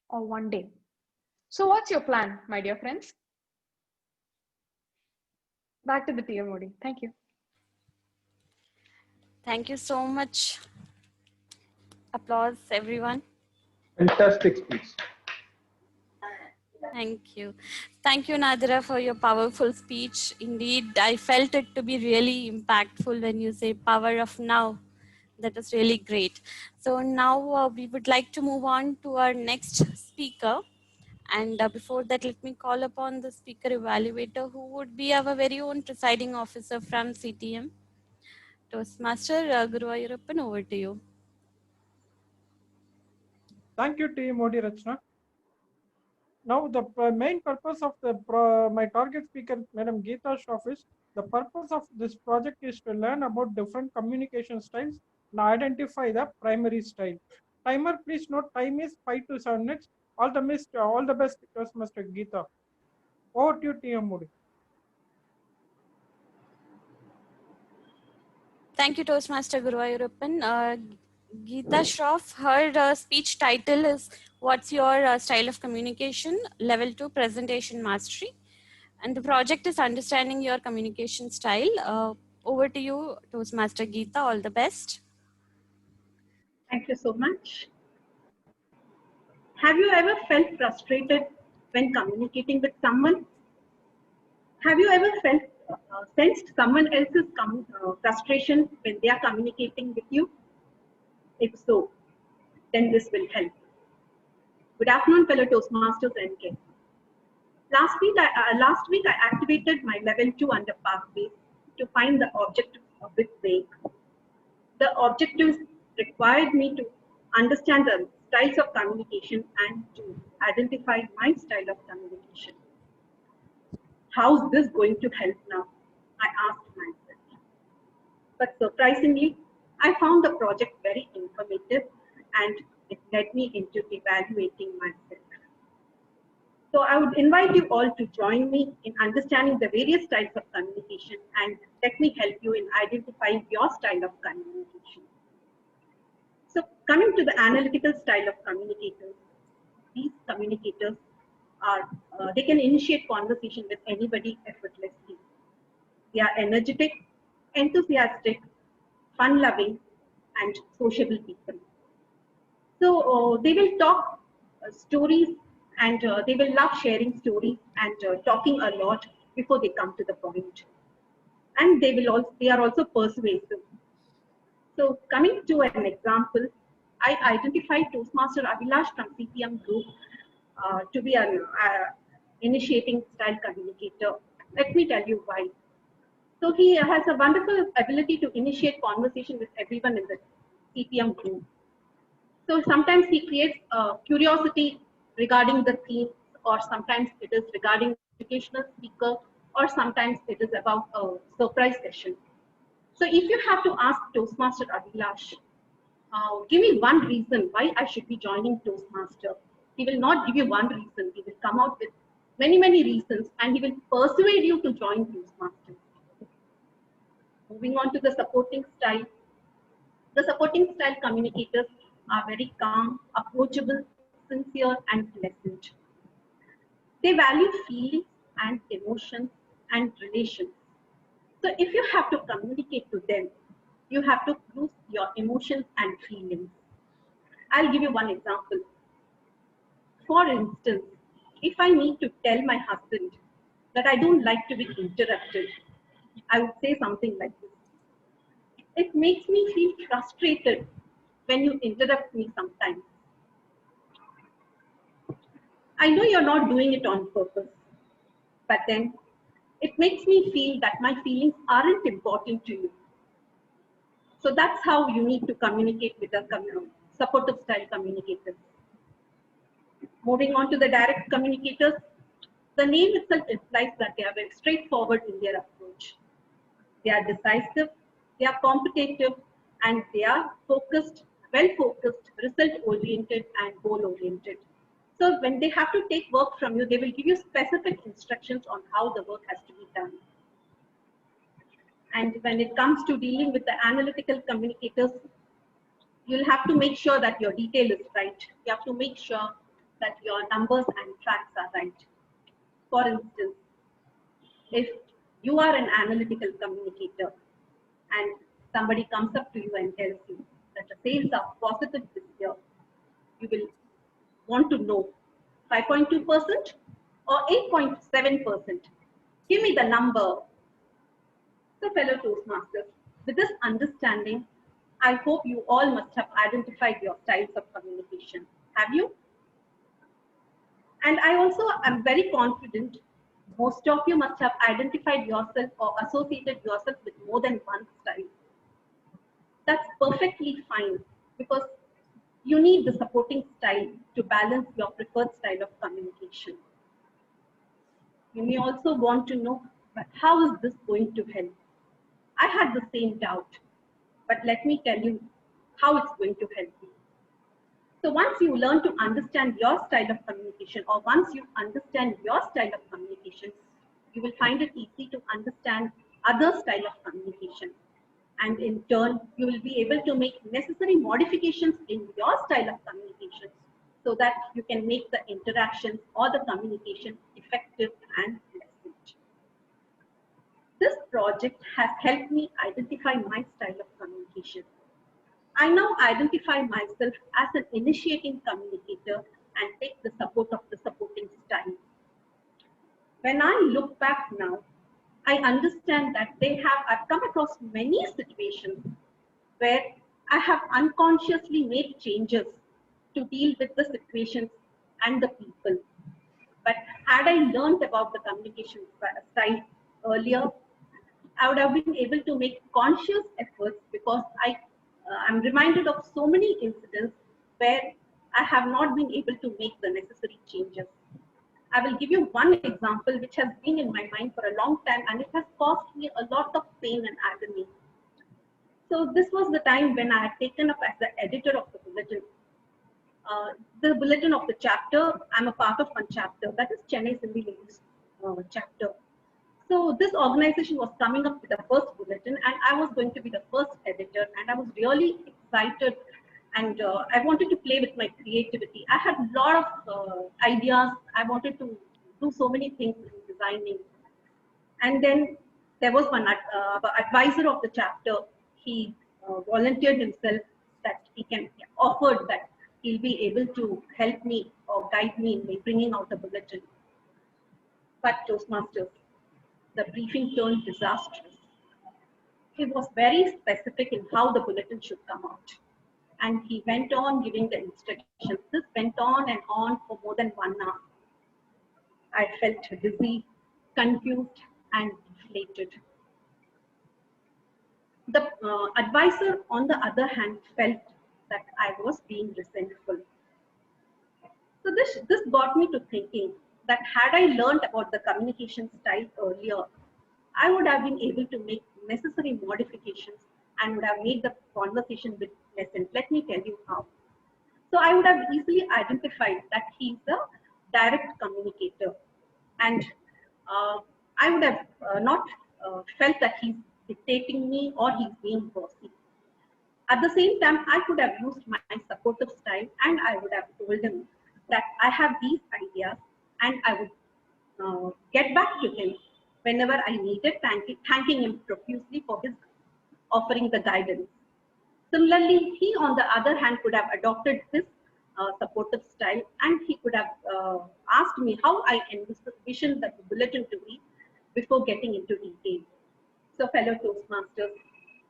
or one day. So what's your plan, my dear friends? Back to the TM Modi. Thank you. Thank you so much. Applause, everyone. Fantastic speech. Thank you. Thank you, Nadira, for your powerful speech. Indeed, I felt it to be really impactful when you say power of now. That was really great. So now we would like to move on to our next speaker. And before that, let me call upon the speaker evaluator, who would be our very own presiding officer from CTM. Toastmaster Guru Ayurappan, over to you. Thank you, T. Modi Rachna. Now, the main purpose of my target speaker, Madam Geeta Shroff, is the purpose of this project is to learn about different communication styles and identify the primary style. Timer, please note, time is 5 to 7 minutes. All the best, Toastmaster Geeta. Over to you, T. Modi. Thank you, Toastmaster Guru Ayurappan. Geeta Shroff, her speech title is What's Your Style of Communication? Level 2 Presentation Mastery. And the project is Understanding Your Communication Style. Over to you, Toastmaster Geeta. All the best. Thank you so much. Have you ever felt frustrated when communicating with someone? Have you ever sensed someone else's frustration when they are communicating with you? If so, then this will help. Good afternoon, fellow Toastmasters and guests. Last week, I activated my level 2 under pathways to find the objective of this week. The objectives required me to understand the styles of communication and to identify my style of communication. How's this going to help now? I asked myself. But surprisingly, I found the project very informative and it led me into evaluating myself. So I would invite you all to join me in understanding the various styles of communication and let me help you in identifying your style of communication. So coming to the analytical style of communicators, these communicators they can initiate conversation with anybody effortlessly. They are energetic, enthusiastic, fun-loving, and sociable people. So they will talk stories and they will love sharing stories and talking a lot before they come to the point. And they are also persuasive. So coming to an example, I identified Toastmaster Abhilash from CPM group to be an initiating style communicator. Let me tell you why. So he has a wonderful ability to initiate conversation with everyone in the CPM group. So sometimes he creates curiosity regarding the theme, or sometimes it is regarding educational speaker, or sometimes it is about a surprise session. So if you have to ask Toastmaster Abhilash, give me one reason why I should be joining Toastmaster, he will not give you one reason. He will come out with many, many reasons and he will persuade you to join Toastmaster. Moving on to the supporting style. The supporting style communicators are very calm, approachable, sincere, and pleasant. They value feelings and emotions and relations. So if you have to communicate to them, you have to prove your emotions and feelings. I'll give you one example. For instance, if I need to tell my husband that I don't like to be interrupted, I would say something like this. It makes me feel frustrated when you interrupt me sometimes. I know you're not doing it on purpose, but then it makes me feel that my feelings aren't important to you. So that's how you need to communicate with a supportive style communicators. Moving on to the direct communicators, the name itself implies that they are very straightforward in their approach. They are decisive, they are competitive, and they are focused, well-focused, result-oriented, and goal-oriented. So when they have to take work from you, they will give you specific instructions on how the work has to be done. And when it comes to dealing with the analytical communicators, you'll have to make sure that your detail is right. You have to make sure that your numbers and facts are right. For instance, if you are an analytical communicator and somebody comes up to you and tells you that the sales are positive this year, you will want to know 5.2% or 8.7%. Give me the number. So fellow Toastmasters, with this understanding, I hope you all must have identified your styles of communication. Have you? And I also am very confident most of you must have identified yourself or associated yourself with more than one style. That's perfectly fine because you need the supporting style to balance your preferred style of communication. You may also want to know, but how is this going to help? I had the same doubt, but let me tell you how it's going to help you. So once you learn to understand your style of communication, or once you understand your style of communication, you will find it easy to understand other style of communication. And in turn, you will be able to make necessary modifications in your style of communication so that you can make the interactions or the communication effective and pleasant. This project has helped me identify my style of communication. I now identify myself as an initiating communicator and take the support of the supporting style. When I look back now, I understand that I've come across many situations where I have unconsciously made changes to deal with the situations and the people. But had I learned about the communication style earlier, I would have been able to make conscious efforts because I'm reminded of so many incidents where I have not been able to make the necessary changes. I will give you one example which has been in my mind for a long time and it has caused me a lot of pain and agony. So this was the time when I had taken up as the editor of the bulletin of the chapter. I'm a part of one chapter, that is Chennai Sindhi Ladies chapter. So this organization was coming up with the first bulletin and I was going to be the first editor and I was really excited and I wanted to play with my creativity. I had a lot of ideas. I wanted to do so many things in designing. And then there was one advisor of the chapter. He volunteered himself that offered that he'll be able to help me or guide me in bringing out the bulletin. But Toastmasters, the briefing turned disastrous. He was very specific in how the bulletin should come out. And he went on giving the instructions. This went on and on for more than 1 hour. I felt dizzy, confused, and deflated. The advisor, on the other hand, felt that I was being resentful. So this got me to thinking that had I learned about the communication style earlier, I would have been able to make necessary modifications and would have made the conversation bit pleasant. Let me tell you how. So I would have easily identified that he's a direct communicator, and I would have not felt that he's dictating me or he's being bossy. At the same time, I could have used my supportive style and I would have told him that I have these ideas and I would get back to him whenever I needed, thanking him profusely for his offering the guidance. Similarly, he on the other hand could have adopted this supportive style and he could have asked me how I envisioned the bulletin to be before getting into detail. So fellow Toastmasters,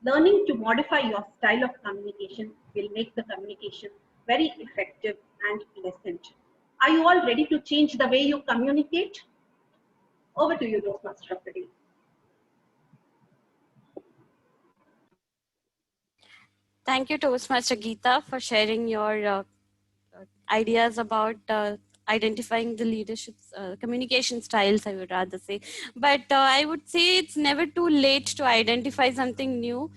learning to modify your style of communication will make the communication very effective and pleasant. Are you all ready to change the way you communicate? Over to you, Toastmaster of the day. Thank you, Toastmaster Geeta, for sharing your ideas about identifying the leadership communication styles, I would rather say. But I would say it's never too late to identify something new.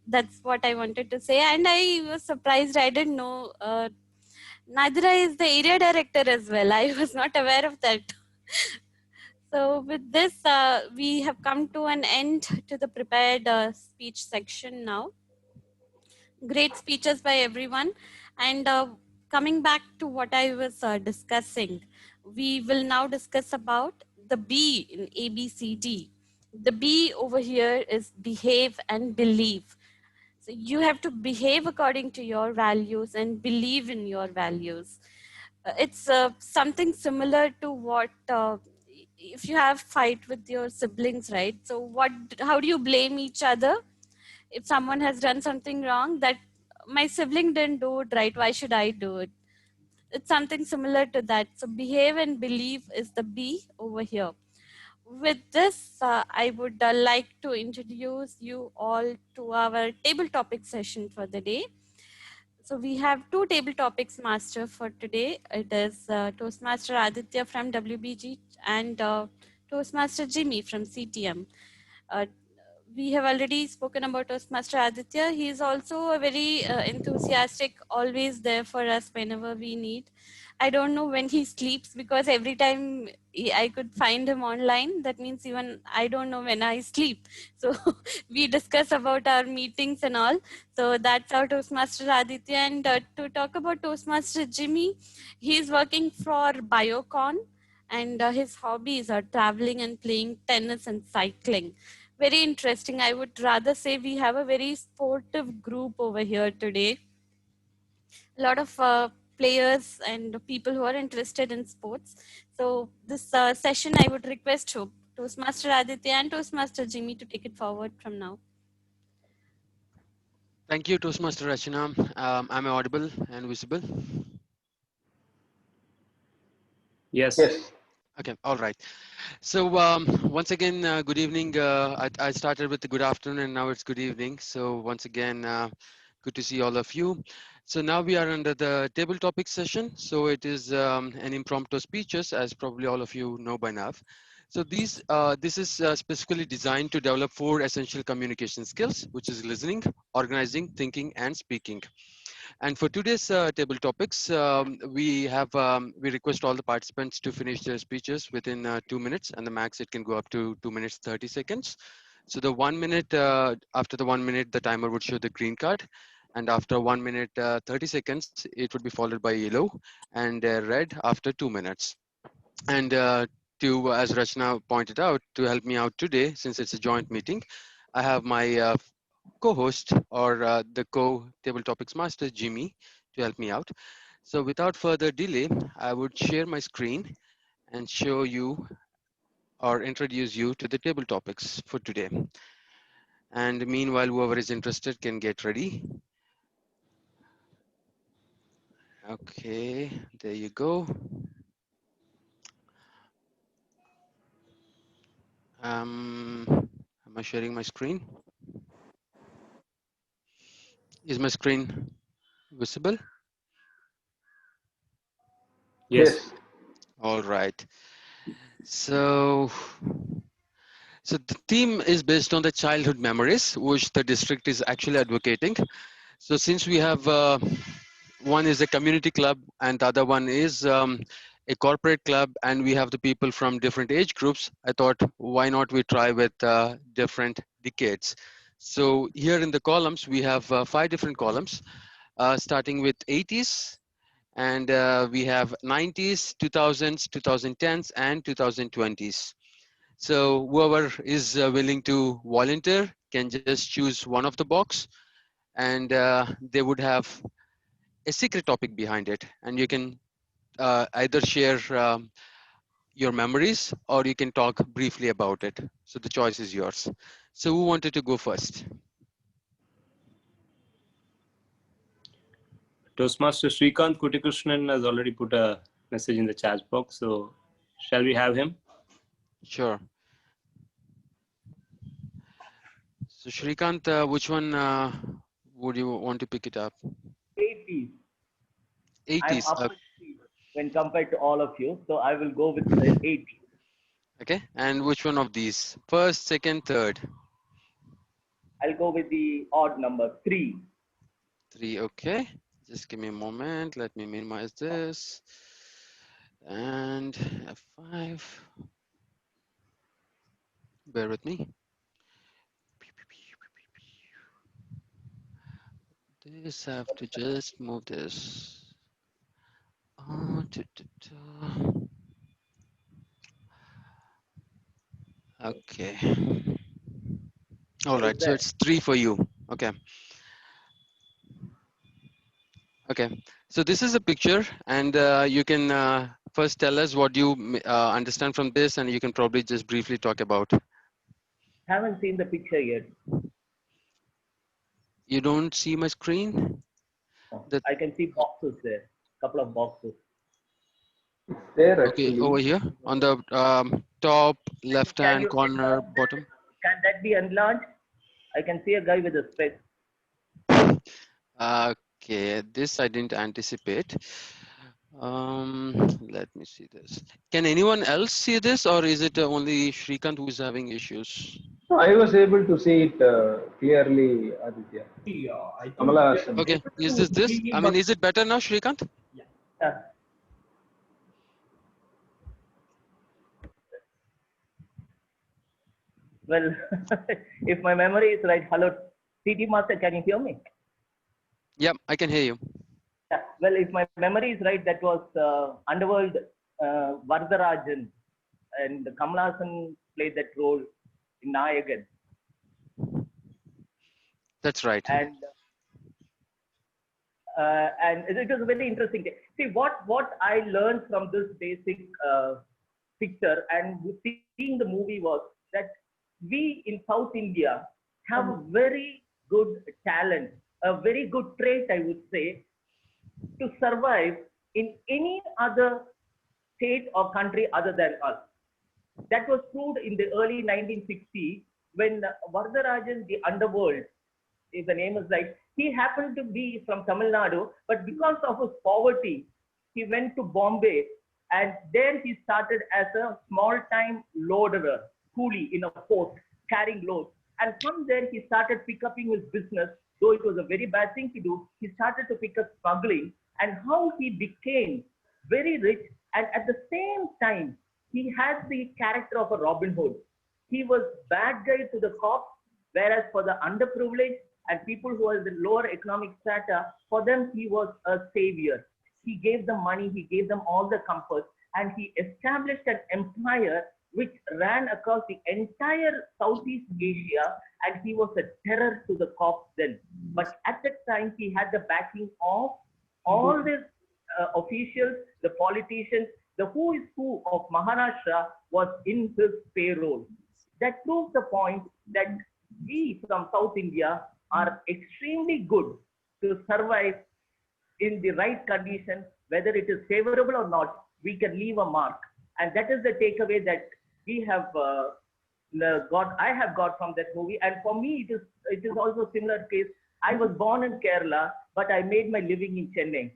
That's what I wanted to say. And I was surprised, I didn't know Nadira is the area director as well. I was not aware of that. So with this, we have come to an end to the prepared speech section now. Great speeches by everyone. And coming back to what I was discussing, we will now discuss about the B in ABCD. The B over here is behave and believe. So you have to behave according to your values and believe in your values. It's something similar to what if you have fight with your siblings, right? So how do you blame each other? If someone has done something wrong, that my sibling didn't do it right, why should I do it? It's something similar to that. So behave and believe is the B over here. With this, I would like to introduce you all to our table topic session for the day. So we have two table topics master for today. It is Toastmaster Aditya from WBG and Toastmaster Jimmy from CTM. We have already spoken about Toastmaster Aditya. He is also a very enthusiastic, always there for us whenever we need. I don't know when he sleeps because every time I could find him online, that means even I don't know when I sleep. So we discuss about our meetings and all. So that's our Toastmaster Aditya. And to talk about Toastmaster Jimmy, he is working for Biocon and his hobbies are traveling and playing tennis and cycling. Very interesting. I would rather say we have a very sportive group over here today. A lot of players and people who are interested in sports. So this session, I would request Toastmaster Aditya and Toastmaster Jimmy to take it forward from now. Thank you, Toastmaster Rachana. Am I audible and visible? Yes. Okay, all right. So once again, good evening. I started with the good afternoon and now it's good evening. So once again, good to see all of you. So now we are under the table topic session. So it is an impromptu speeches, as probably all of you know by now. So this is specifically designed to develop 4 essential communication skills, which is listening, organizing, thinking, and speaking. And for today's table topics, we request all the participants to finish their speeches within 2 minutes, and the max it can go up to 2 minutes 30 seconds. So the 1 minute, after the 1 minute, the timer would show the green card, and after 1 minute 30 seconds, it would be followed by yellow and red after 2 minutes. And as Rachna pointed out, to help me out today, since it's a joint meeting, I have my co-host or the co-table topics master, Jimmy, to help me out. So without further delay, I would share my screen and show you or introduce you to the table topics for today. And meanwhile, whoever is interested can get ready. Okay, there you go. Am I sharing my screen? Is my screen visible? Yes. All right. So the theme is based on the childhood memories, which the district is actually advocating. So since we have one is a community club and the other one is a corporate club, and we have the people from different age groups, I thought, why not we try with different decades. So here in the columns, we have 5 different columns, starting with 80s, and we have 90s, 2000s, 2010s, and 2020s. So whoever is willing to volunteer can just choose one of the box, and they would have a secret topic behind it, and you can either share your memories or you can talk briefly about it. So the choice is yours. So who wanted to go first? Toastmaster Srikanth Kutikrishnan has already put a message in the chat box. So shall we have him? Sure. So Srikanth, which one would you want to pick it up? 80s. 80s. I'm up to speed when compared to all of you. So I will go with the 80s. Okay. And which one of these? First, second, third? I'll go with the odd number, 3. 3. Okay. Just give me a moment. Let me minimize this. And F5. Bear with me. This I have to just move this. Okay. All right. So it's 3 for you. Okay. Okay. So this is a picture, and you can first tell us what you understand from this, and you can probably just briefly talk about. Haven't seen the picture yet. You don't see my screen? I can see boxes there, couple of boxes. There Okay, actually. over here on the top left-hand corner, bottom. Can that be enlarged? I can see a guy with a specs. Okay, this I didn't anticipate. Let me see this. Can anyone else see this, or is it only Shrikant who is having issues? No, I was able to see it clearly, Aditya. Kamala Hassan. Okay, is this? I mean, is it better now, Shrikant? Well, if my memory is right, hello, CT Master, can you hear me? Yep, I can hear you. Yeah. Well, if my memory is right, that was Underworld Vardarajan, and Kamala Hassan played that role in Nayagan. That's right. And it was very interesting. See, what I learned from this basic picture and seeing the movie was that we in South India have a very good talent, a very good trait, I would say, to survive in any other state or country other than us. That was proved in the early 1960s when Vardarajan, the Underworld, if the name is right, he happened to be from Tamil Nadu, but because of his poverty, he went to Bombay, and there he started as a small-time loaderer, coolie in a port, carrying loads. And from there, he started picking up his business, though it was a very bad thing to do. He started to pick up smuggling, and how he became very rich. And at the same time, he had the character of a Robin Hood. He was bad guy to the cops, whereas for the underprivileged and people who are the lower economic strata, for them, he was a savior. He gave them money, he gave them all the comforts, and he established an empire which ran across the entire Southeast Asia, and he was a terror to the cops then. But at that time, he had the backing of all the officials, the politicians, the who is who of Maharashtra was in his payroll. That proves the point that we from South India are extremely good to survive in the right conditions, whether it is favorable or not, we can leave a mark. And that is the takeaway that we have I have got from that movie. And for me, it is also a similar case. I was born in Kerala, but I made my living in Chennai.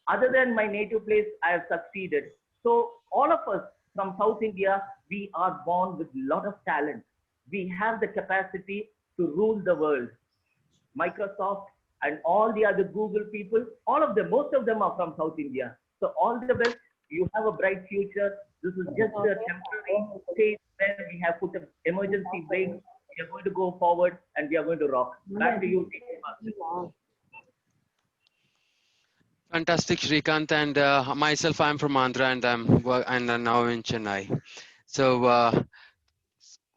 Other than my native place, I have succeeded. So all of us from South India, we are born with a lot of talent. We have the capacity to rule the world. Microsoft and all the other Google people, all of them, most of them are from South India. So all the best. You have a bright future. This is just a temporary stage where we have put an emergency brake. We are going to go forward and we are going to rock. Back to you. Fantastic, Shrikant, and myself, I'm from Andhra, and I'm now in Chennai. So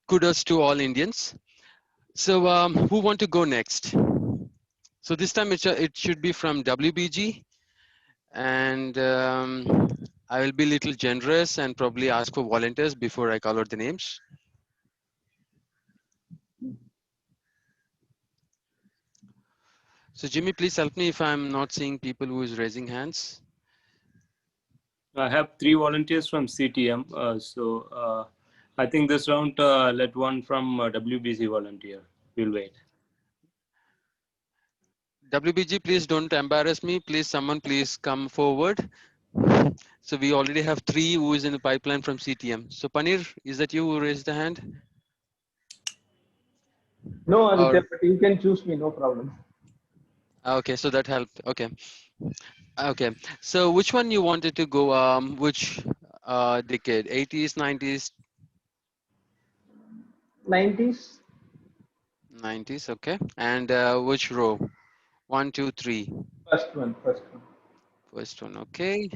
kudos to all Indians. So who want to go next? So this time it should be from WBG, and I will be a little generous and probably ask for volunteers before I call out the names. So Jimmy, please help me if I'm not seeing people who is raising hands. I have 3 volunteers from CTM. I think this round, let one from WBC volunteer. We'll wait. WBG, please don't embarrass me. Please, someone please come forward. So we already have 3 who is in the pipeline from CTM. So Panir, is that you who raised the hand? No, Aditya, Or, but you can choose me, no problem. okay, so that helped. Okay. Okay. So which one you wanted to go? Which decade? 80s, 90s? 90s. 90s. Okay. And which row? 1, 2, 3. First one. First one. Okay.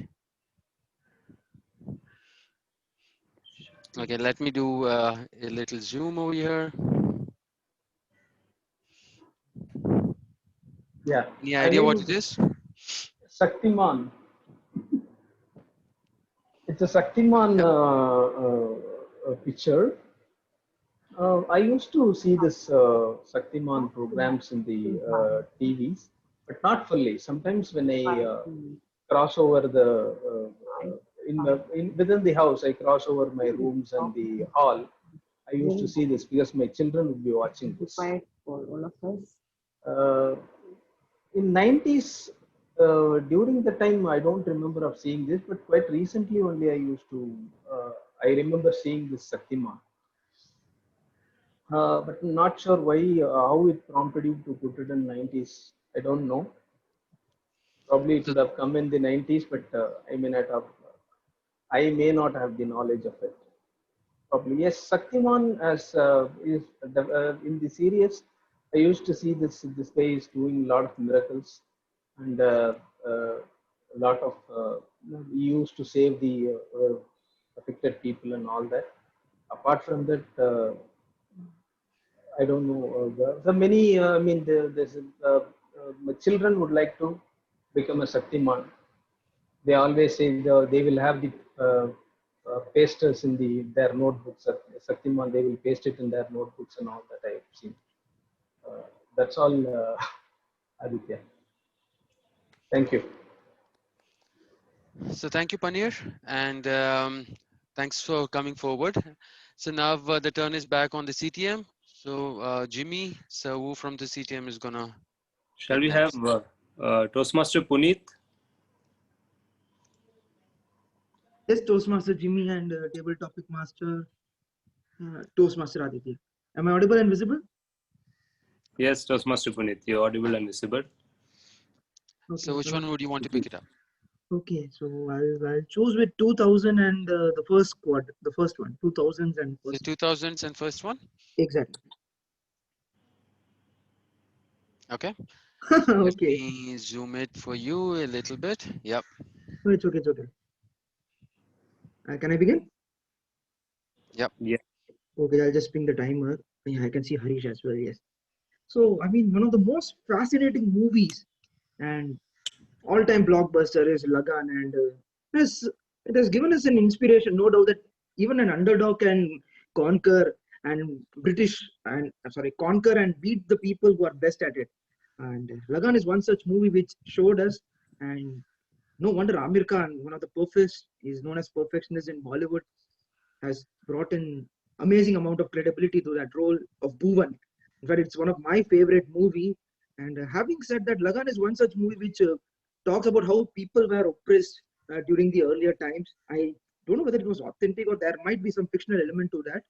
Okay. Let me do a little zoom over here. Yeah. Any I idea what mean, it is? Shaktiman. It's a Shaktiman picture. I used to see this Shaktiman programs in the TVs, but not fully. Sometimes when I cross over within the house, I cross over my rooms and the hall. I used to see this because my children would be watching this. For all of us. In 90s, during the time, I don't remember of seeing this, but quite recently only I remember seeing this Shaktiman. But I'm not sure why, how it prompted you to put it in 90s. I don't know. Probably it would have come in the 90s, but I may not have the knowledge of it. Probably yes. Shaktiman as in the series, I used to see this guy is doing a lot of miracles, and a lot of he used to save the affected people and all that. Apart from that, I don't know. The many, my children would like to become a Shaktiman. They always say they will have the pasters in their notebooks. Shaktiman, they will paste it in their notebooks and all that I've seen. That's all, Aditya. Thank you. So thank you, Panir, and thanks for coming forward. So now the turn is back on the CTM. So Jimmy, so who from the CTM is gonna? Shall we have Toastmaster Puneet? Yes, Toastmaster Jimmy and Table Topic Master Toastmaster Aditya. Am I audible and visible? Yes, Toastmaster Puneet, you're audible and visible. Okay, so which one would you want to pick it up? Okay, so I'll choose with 2000 and the first one, 2000s and The first. 2000s and first one? Exactly. Okay. Okay. Let me zoom it for you a little bit. Yep. No, it's okay. Can I begin? Yep. Yeah. Okay, I'll just ping the timer. Yeah, I can see Harish as well. Yes. So, I mean, one of the most fascinating movies and all-time blockbuster is Lagan, and it has given us an inspiration. No doubt that even an underdog can conquer and conquer and beat the people who are best at it. And Lagan is one such movie which showed us, and no wonder Amir Khan, one of the perfect, is known as perfectionist in Bollywood, has brought in amazing amount of credibility to that role of Bhuvan. In fact, it's one of my favorite movie. And having said that, Lagan is one such movie which talks about how people were oppressed during the earlier times. I don't know whether it was authentic or there might be some fictional element to that.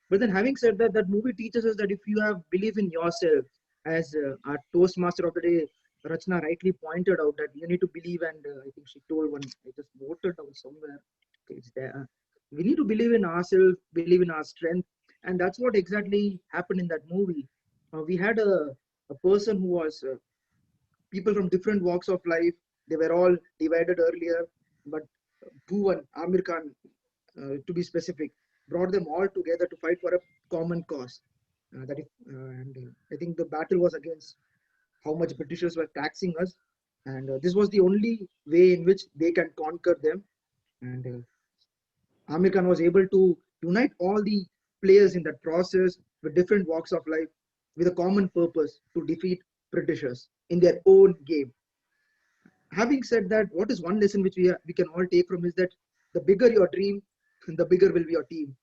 But then having said that, that movie teaches us that if you have belief in yourself, as our Toastmaster of the day, Rachna rightly pointed out, that you need to believe, and I think she told one, I just noted down somewhere, it's there. We need to believe in ourselves, believe in our strength, and that's what exactly happened in that movie. We had a person who was people from different walks of life. They were all divided earlier, but Bhuvan, Amir Khan, to be specific, brought them all together to fight for a common cause. I think the battle was against how much Britishers were taxing us, and this was the only way in which they can conquer them. And Amir Khan was able to unite all the players in that process with different walks of life with a common purpose to defeat Britishers in their own game. Having said that, what is one lesson which we can all take from is that the bigger your dream, the bigger will be your team.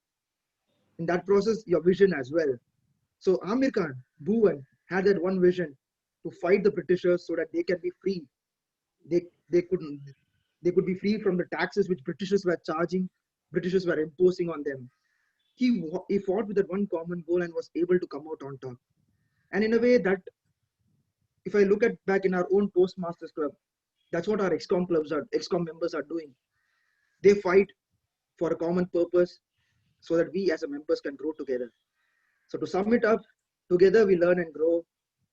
In that process, your vision as well. So Amir Khan, Bhuvan, had that one vision to fight the Britishers so that they can be free. They could be free from the taxes which Britishers were imposing on them. He fought with that one common goal and was able to come out on top. And in a way that, if I look at back in our own Toastmasters Club, that's what our XCOM members are doing. They fight for a common purpose so that we as a members can grow together. So to sum it up, together we learn and grow.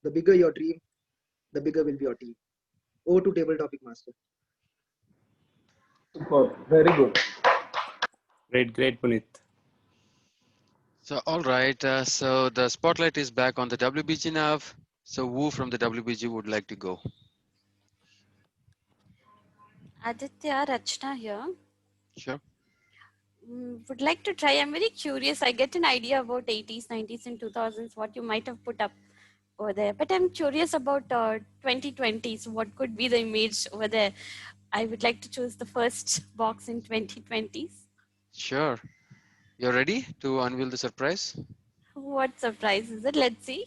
The bigger your dream, the bigger will be your team. Over to Table Topic Master. Super, very good. Great, Puneet. So, all right. So the spotlight is back on the WBG now. So who from the WBG would like to go? Aditya, Rachna here. Sure. Would like to try. I'm very curious. I get an idea about 80s, 90s and 2000s, what you might have put up over there. But I'm curious about 2020s. What could be the image over there? I would like to choose the first box in 2020s. Sure. You're ready to unveil the surprise? What surprise is it? Let's see.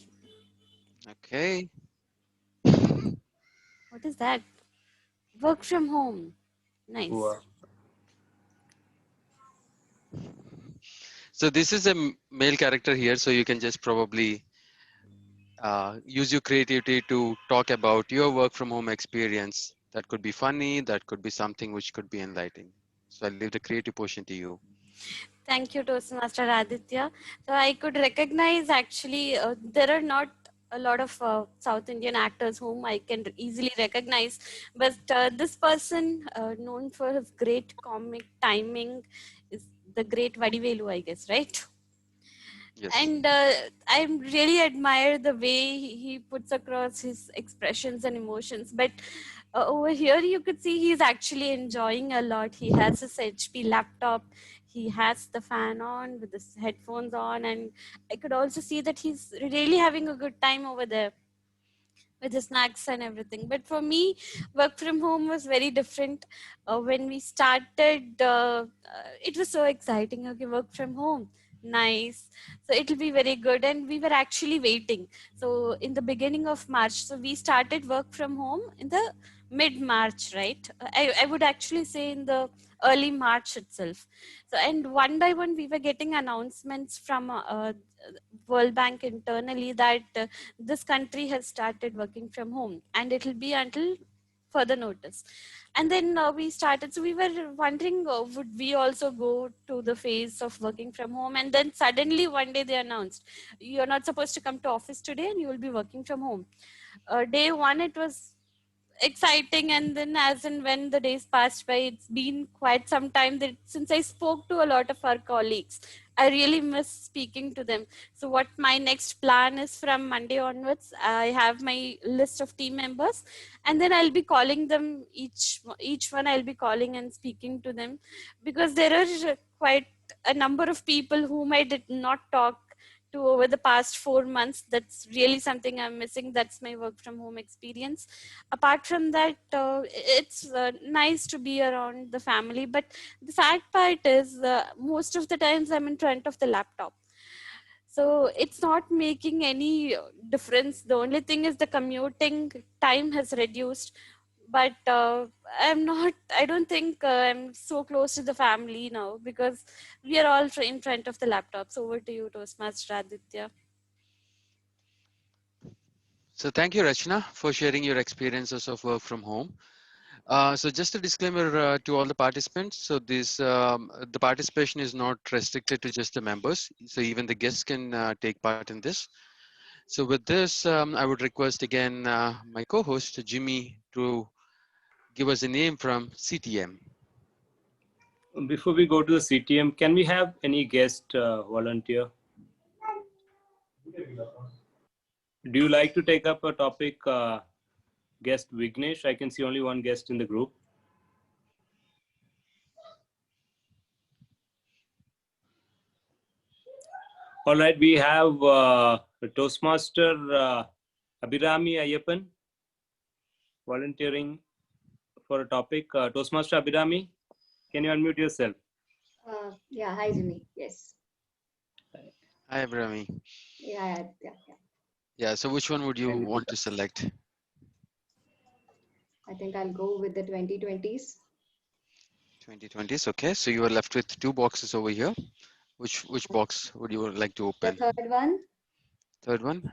Okay. What is that? Work from home. Nice. Wow. So this is a male character here, so you can just probably use your creativity to talk about your work from home experience. That could be funny, that could be something which could be enlightening. So I'll leave the creative portion to you. Thank you, Toastmaster Aditya. So I could recognize actually there are not a lot of South Indian actors whom I can easily recognize, but this person known for his great comic timing is the great Vadivelu, I guess, right? Yes. And I really admire the way he puts across his expressions and emotions. But over here, you could see he's actually enjoying a lot. He has his HP laptop. He has the fan on with his headphones on. And I could also see that he's really having a good time over there with the snacks and everything. But for me, work from home was very different. When we started, it was so exciting. Okay, work from home. Nice. So it'll be very good. And we were actually waiting. So in the beginning of March, so we started work from home in the mid-March, right? I would actually say in the early March itself. So, and one by one, we were getting announcements from World Bank internally that this country has started working from home and it will be until further notice. And then we started, so we were wondering, would we also go to the phase of working from home? And then suddenly one day they announced, you're not supposed to come to office today and you will be working from home. Day one, it was exciting, and then as and when the days passed by, it's been quite some time that since I spoke to a lot of our colleagues. I really miss speaking to them. So what my next plan is from Monday onwards, I have my list of team members, and then I'll be calling them each one. I'll be calling and speaking to them, because there are quite a number of people whom I did not talk to over the past 4 months. That's really something I'm missing. That's my work from home experience. Apart from that, it's nice to be around the family. But the sad part is most of the times I'm in front of the laptop. So it's not making any difference. The only thing is the commuting time has reduced. But I don't think I'm so close to the family now, because we are all in front of the laptops. Over to you, Toastmaster Aditya. So thank you, Rachna, for sharing your experiences of work from home. So just a disclaimer to all the participants. So this the participation is not restricted to just the members. So even the guests can take part in this. So with this, I would request again my co-host Jimmy to give us a name from CTM. Before we go to the CTM, can we have any guest volunteer? Do you like to take up a topic, guest Vignesh? I can see only one guest in the group. All right, we have Toastmaster Abhirami Ayyappan volunteering for a topic. Toastmaster Abhirami, can you unmute yourself? Hi Jimmy. Yes. Hi Abhirami. Yeah. Yeah, so which one would you want to select? I think I'll go with the 2020s. 2020s, okay. So you are left with 2 boxes over here. Which box would you like to The open? third one. Third one,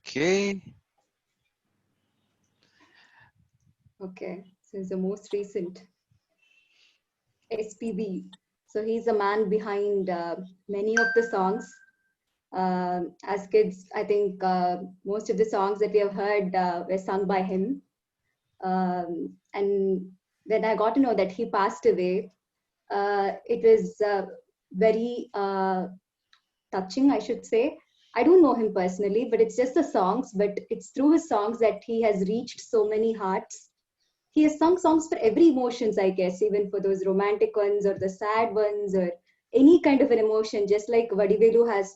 okay. Okay, so it's the most recent. SPB. So he's a man behind many of the songs. As kids, I think most of the songs that we have heard were sung by him. And when I got to know that he passed away, it was very touching, I should say. I don't know him personally, but it's just the songs, but it's through his songs that he has reached so many hearts. He has sung songs for every emotions, I guess, even for those romantic ones or the sad ones or any kind of an emotion, just like Vadivelu has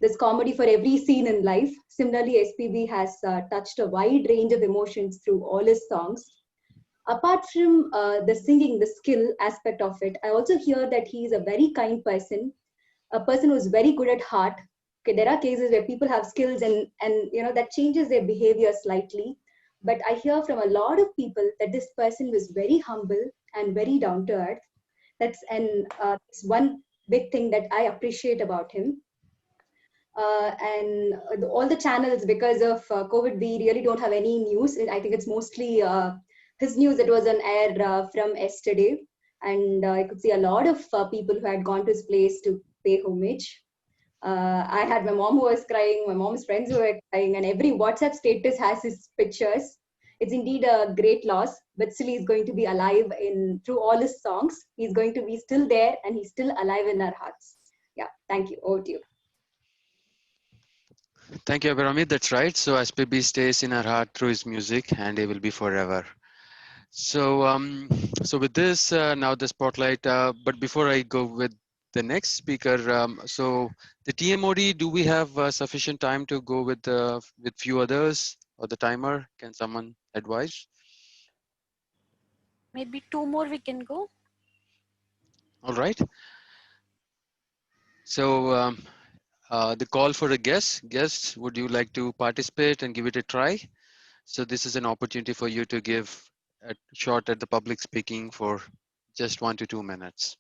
this comedy for every scene in life. Similarly, SPB has touched a wide range of emotions through all his songs. Apart from the singing, the skill aspect of it, I also hear that he is a very kind person, a person who's very good at heart. Okay, there are cases where people have skills and that changes their behavior slightly. But I hear from a lot of people that this person was very humble and very down to earth. It's one big thing that I appreciate about him. All the channels, because of COVID, we really don't have any news. I think it's mostly his news that was on air from yesterday. And I could see a lot of people who had gone to his place to pay homage. I had my mom who was crying, my mom's friends who were crying, and every WhatsApp status has his pictures. It's indeed a great loss, but still he's going to be alive through all his songs. He's going to be still there and he's still alive in our hearts. Yeah, thank you. Over to you. Thank you, Abhiramit. That's right. So SPB stays in our heart through his music, and he will be forever. So, so with this, now the spotlight. But before I go with the next speaker, so the TMOD, do we have sufficient time to go with few others, or the timer? Can someone advise? Maybe 2 more we can go. All right. So the call for a guest, would you like to participate and give it a try? So this is an opportunity for you to give a shot at the public speaking for just 1 to 2 minutes.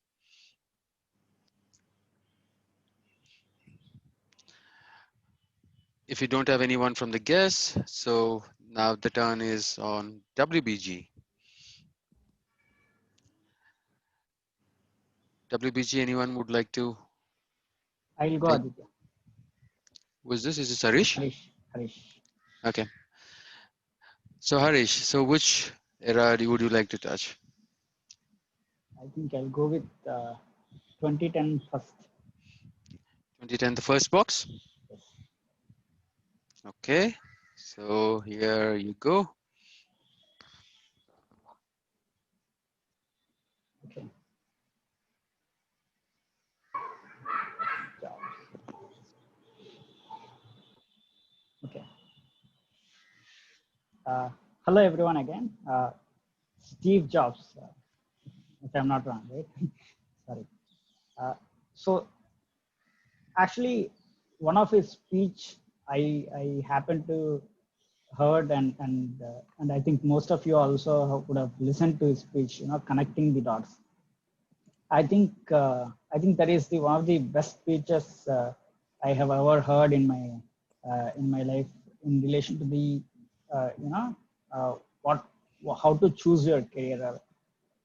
If you don't have anyone from the guests, so now the turn is on WBG. WBG, anyone would like to? I'll go, Aditya. Who's this? Is this Harish? Harish. Okay. So Harish, so which era would you like to touch? I think I'll go with 2010 first. 2010, the first box? Yes. Okay, so here you go. Okay. Okay. Hello everyone again. Steve Jobs, if I'm not wrong, right? Sorry. So actually, one of his speech I happened to heard and I think most of you also would have listened to his speech. Connecting the dots. I think that is one of the best speeches I have ever heard in my life in relation to the how to choose your career,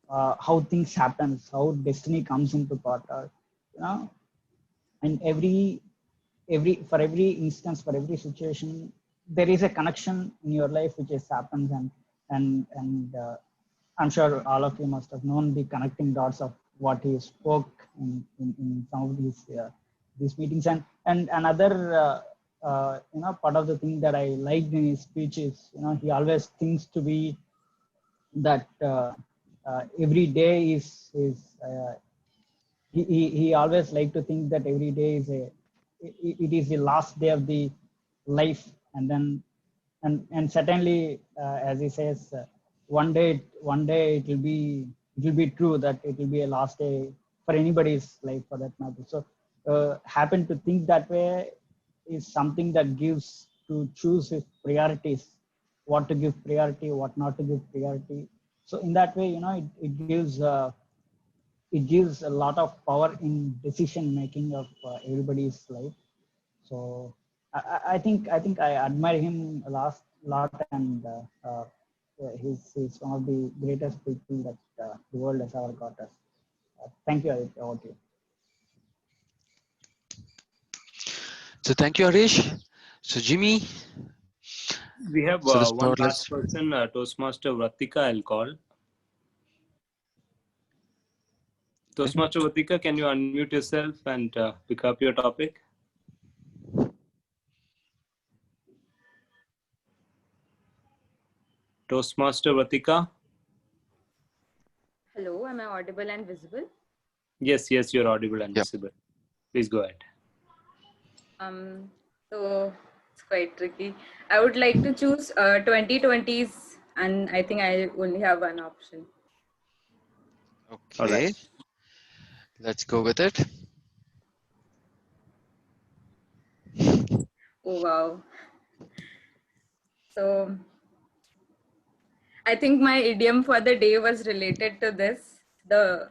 how things happen, how destiny comes into part, and for every instance, for every situation, there is a connection in your life which has happens, and I'm sure all of you must have known the connecting dots of what he spoke in some of these meetings, and another part of the thing that I liked in his speech is he always thinks to be that every day is he always like to think that every day is it is the last day of the life, and then and certainly as he says, one day it will be true that it will be a last day for anybody's life for that matter. So happen to think that way is something that gives to choose his priorities, what to give priority, what not to give priority. So in that way, it gives a lot of power in decision making of everybody's life. So I think I admire him a lot, and he's one of the greatest people that the world has ever got us. Thank you, Aditya. Over to you. So thank you, Harish. So Jimmy. We have So this one powerless. last person, Toastmaster Vratika, I'll call. Toastmaster Vratika, can you unmute yourself and pick up your topic? Toastmaster Vratika? Hello, am I audible and visible? Yes, you're audible and visible. Please go ahead. So it's quite tricky. I would like to choose 2020s, and I think I only have one option. Okay. Let's go with it. Oh wow. So I think my idiom for the day was related to this, the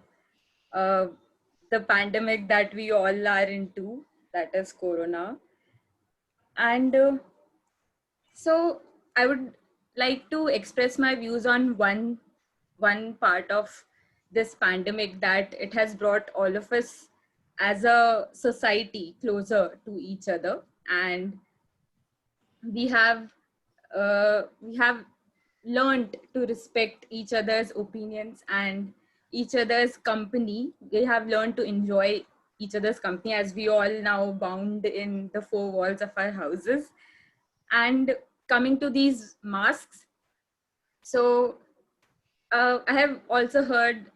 pandemic that we all are into, that is Corona. And so I would like to express my views on one part of this pandemic, that it has brought all of us as a society closer to each other, and we have learned to respect each other's opinions and each other's company. We have learned to enjoy each other's company, as we all now bound in the four walls of our houses. And coming to these masks, so I have also heard,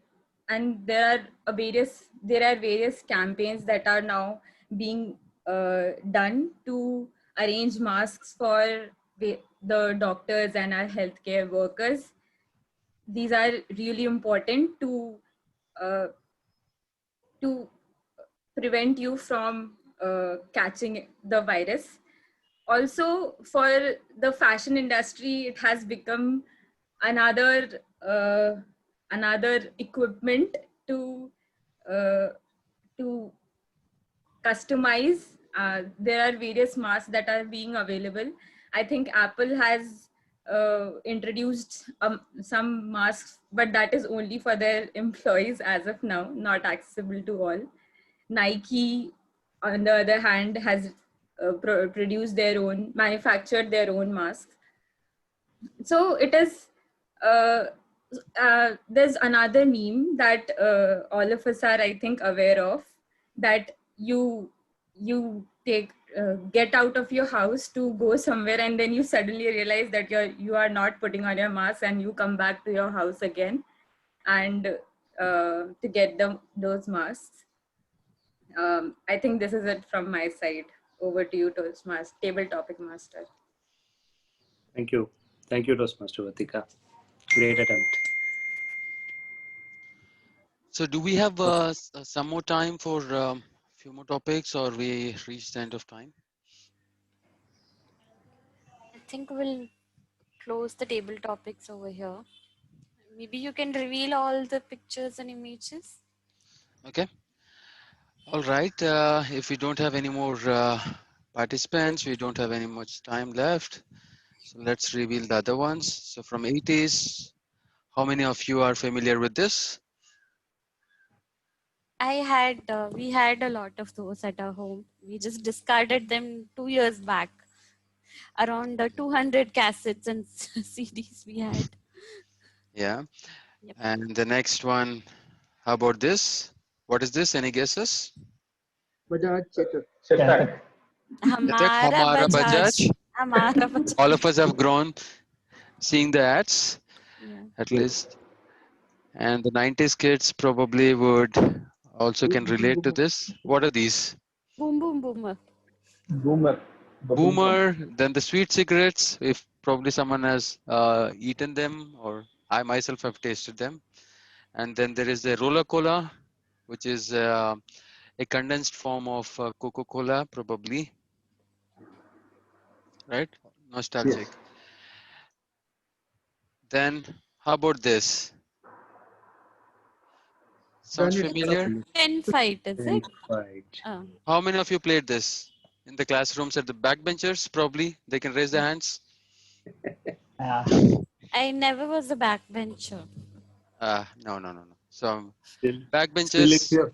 and there are various campaigns that are now being done to arrange masks for the doctors and our healthcare workers. These are really important to prevent you from catching the virus. Also, for the fashion industry, it has become another equipment to customize. There are various masks that are being available. I think Apple has introduced some masks, but that is only for their employees as of now, not accessible to all. Nike, on the other hand, has manufactured their own masks. So it is, there's another meme that all of us are, I think, aware of, that you get out of your house to go somewhere, and then you suddenly realize that you are not putting on your mask, and you come back to your house again and to get those masks. I think this is it from my side. Over to you, Toastmaster, table topic master. Thank you, Toastmaster Vratika. Great attempt. So do we have some more time for a few more topics, or we reached the end of time? I think we'll close the table topics over here. Maybe you can reveal all the pictures and images. Okay. All right. If we don't have any more participants, we don't have any much time left. So let's reveal the other ones. So from 80s, how many of you are familiar with this? We had a lot of those at our home. We just discarded them 2 years back. Around 200 cassettes and CDs we had. Yeah. Yep. And the next one, how about this? What is this? Any guesses? Bajaj Chetak. Hamara Bajaj. Hamara Bajaj. All of us have grown seeing the ads, at least. And the 90s kids probably would also can relate to this. What are these? Boom Boom Boomer. Boomer, then the sweet cigarettes, if probably someone has eaten them, or I myself have tasted them. And then there is the Roller Cola, which is a condensed form of Coca-Cola, probably. right? Nostalgic. Then how about this? Sounds Then it's familiar? Pen fight, is it? Right. Oh. How many of you played this in the classrooms at the backbenchers? Probably they can raise their hands. I never was a backbencher. No. So Still, backbenchers.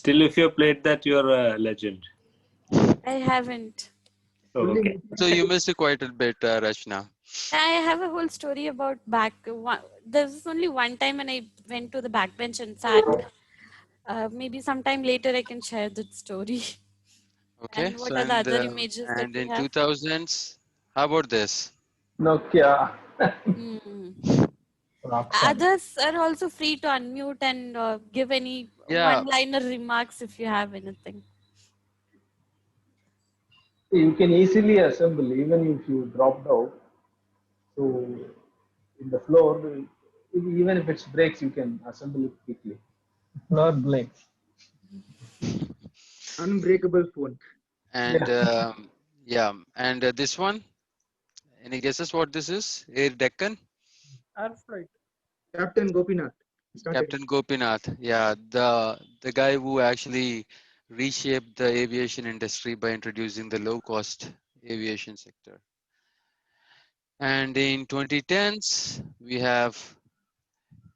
if you played that, you're a legend. I haven't. Oh, okay. So you missed it quite a bit, Rachna. I have a whole story about there was only one time when I went to the backbench and sat. Maybe sometime later I can share that story. Okay. And what So are the other images that and we in have? 2000s, how about this? Nokia. Others are also free to unmute and give any Yeah. one-liner remarks if you have anything. You can easily assemble even if you dropped out. So in the floor, even if it breaks, you can assemble it quickly. Floor breaks. Unbreakable phone. And and this one. Any guesses what this is? Air Deccan. Air flight. Captain Gopinath. Captain Gopinath. Yeah, the guy who actually reshaped the aviation industry by introducing the low-cost aviation sector. And in 2010s, we have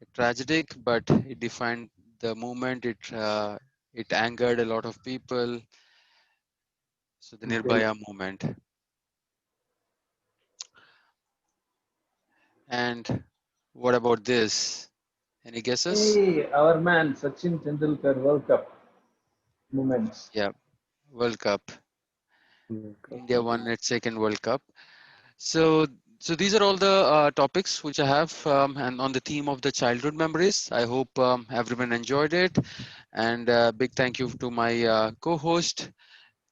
a tragic, but it defined the movement. It angered a lot of people. So the Nirbhaya movement. And what about this? Any guesses? Hey, our man Sachin Tendulkar World Cup moments. Yeah, World Cup. India won its second World Cup. So these are all the topics which I have, and on the theme of the childhood memories. I hope everyone enjoyed it, and big thank you to my co-host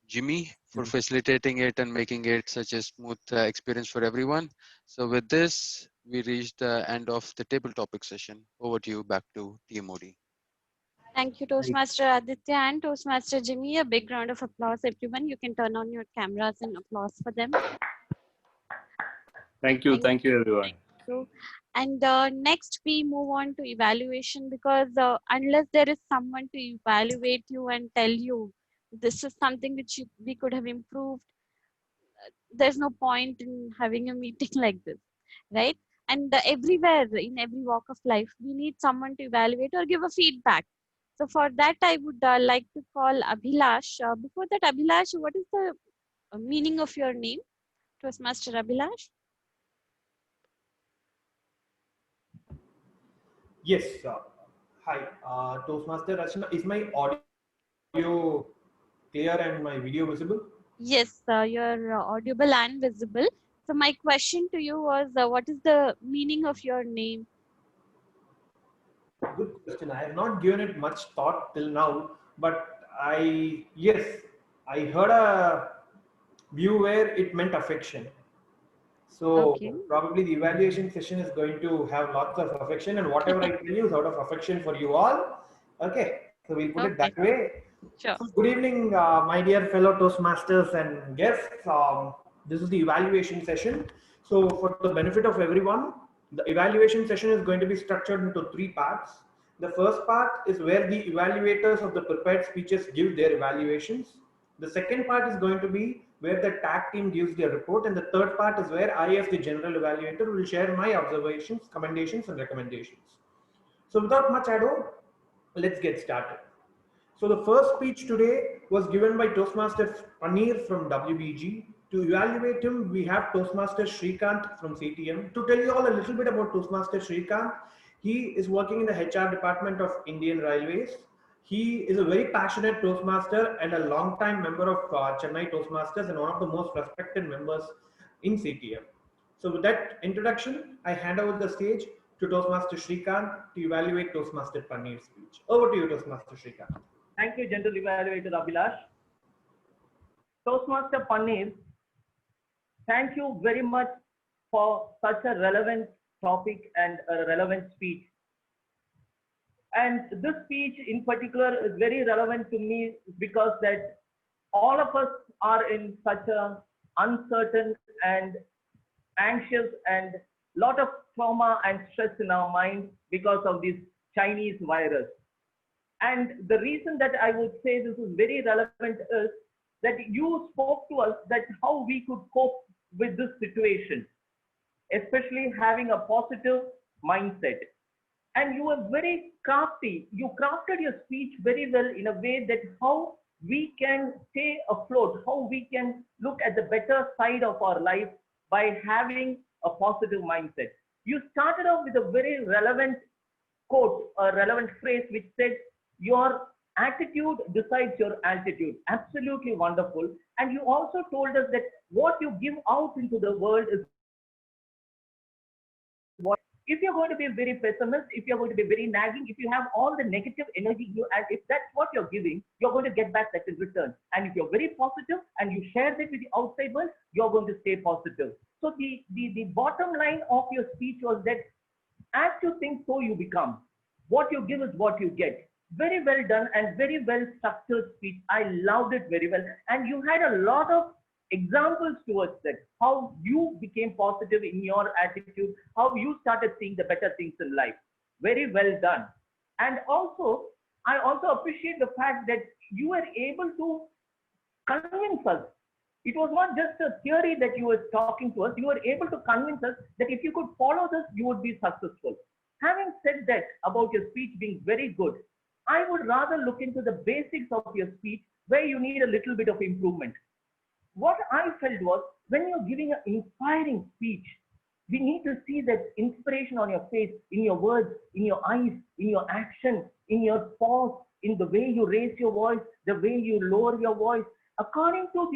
Jimmy for facilitating it and making it such a smooth experience for everyone. So with this, we reached the end of the table topic session. Over to you, back to TMOD. Thank you, Toastmaster Aditya and Toastmaster Jimmy. A big round of applause, everyone. You can turn on your cameras and applause for them. Thank you, everyone. True. And next we move on to evaluation, because unless there is someone to evaluate you and tell you this is something which we could have improved, there's no point in having a meeting like this, right? And everywhere in every walk of life, we need someone to evaluate or give a feedback. So for that, I would like to call Abhilash. Before that, Abhilash, what is the meaning of your name? Toastmaster Abhilash? Yes. Hi, Toastmaster Rachna. Is my audio clear and my video visible? Yes, you're audible and visible. So my question to you was, what is the meaning of your name? Good question. I have not given it much thought till now, but I heard a view where it meant affection. So probably the evaluation session is going to have lots of affection, and whatever I tell you is out of affection for you all. Okay, so we'll put it that way. Sure. So good evening, my dear fellow Toastmasters and guests. This is the evaluation session. So for the benefit of everyone, the evaluation session is going to be structured into 3 parts. The first part is where the evaluators of the prepared speeches give their evaluations. The second part is going to be where the tag team gives their report, and the third part is where I, as the general evaluator, will share my observations, commendations, and recommendations. So without much ado, let's get started. So the first speech today was given by Toastmaster Paneer from WBG. To evaluate him, we have Toastmaster Shrikant from CTM. To tell you all a little bit about Toastmaster Shrikant, he is working in the HR department of Indian Railways. He is a very passionate Toastmaster and a long-time member of Chennai Toastmasters and one of the most respected members in CTM. So with that introduction, I hand over the stage to Toastmaster Shrikant to evaluate Toastmaster Paneer's speech. Over to you, Toastmaster Shrikant. Thank you, General Evaluator Abhilash. Toastmaster Paneer, thank you very much for such a relevant topic and a relevant speech. And this speech in particular is very relevant to me because that all of us are in such a uncertain and anxious and lot of trauma and stress in our mind because of this Chinese virus. And the reason that I would say this is very relevant is that you spoke to us that how we could cope with this situation, especially having a positive mindset. And you were very crafty. You crafted your speech very well in a way that how we can stay afloat, how we can look at the better side of our life by having a positive mindset. You started off with a very relevant quote, a relevant phrase which said, your attitude decides your altitude. Absolutely wonderful. And you also told us that what you give out into the world is what. If you're going to be very pessimist, if you're going to be very nagging, if you have all the negative energy, and if that's what you're giving, you're going to get back that in return. And if you're very positive and you share that with the outside world, you're going to stay positive. So the bottom line of your speech was that as you think, so you become. What you give is what you get. Very well done and very well structured speech. I loved it very well. And you had a lot of examples towards that, how you became positive in your attitude, how you started seeing the better things in life. Very well done. And also, I also appreciate the fact that you were able to convince us. It was not just a theory that you were talking to us. You were able to convince us that if you could follow this, you would be successful. Having said that about your speech being very good, I would rather look into the basics of your speech where you need a little bit of improvement. What I felt was when you're giving an inspiring speech, we need to see that inspiration on your face, in your words, in your eyes, in your action, in your pause, in the way you raise your voice, the way you lower your voice. According to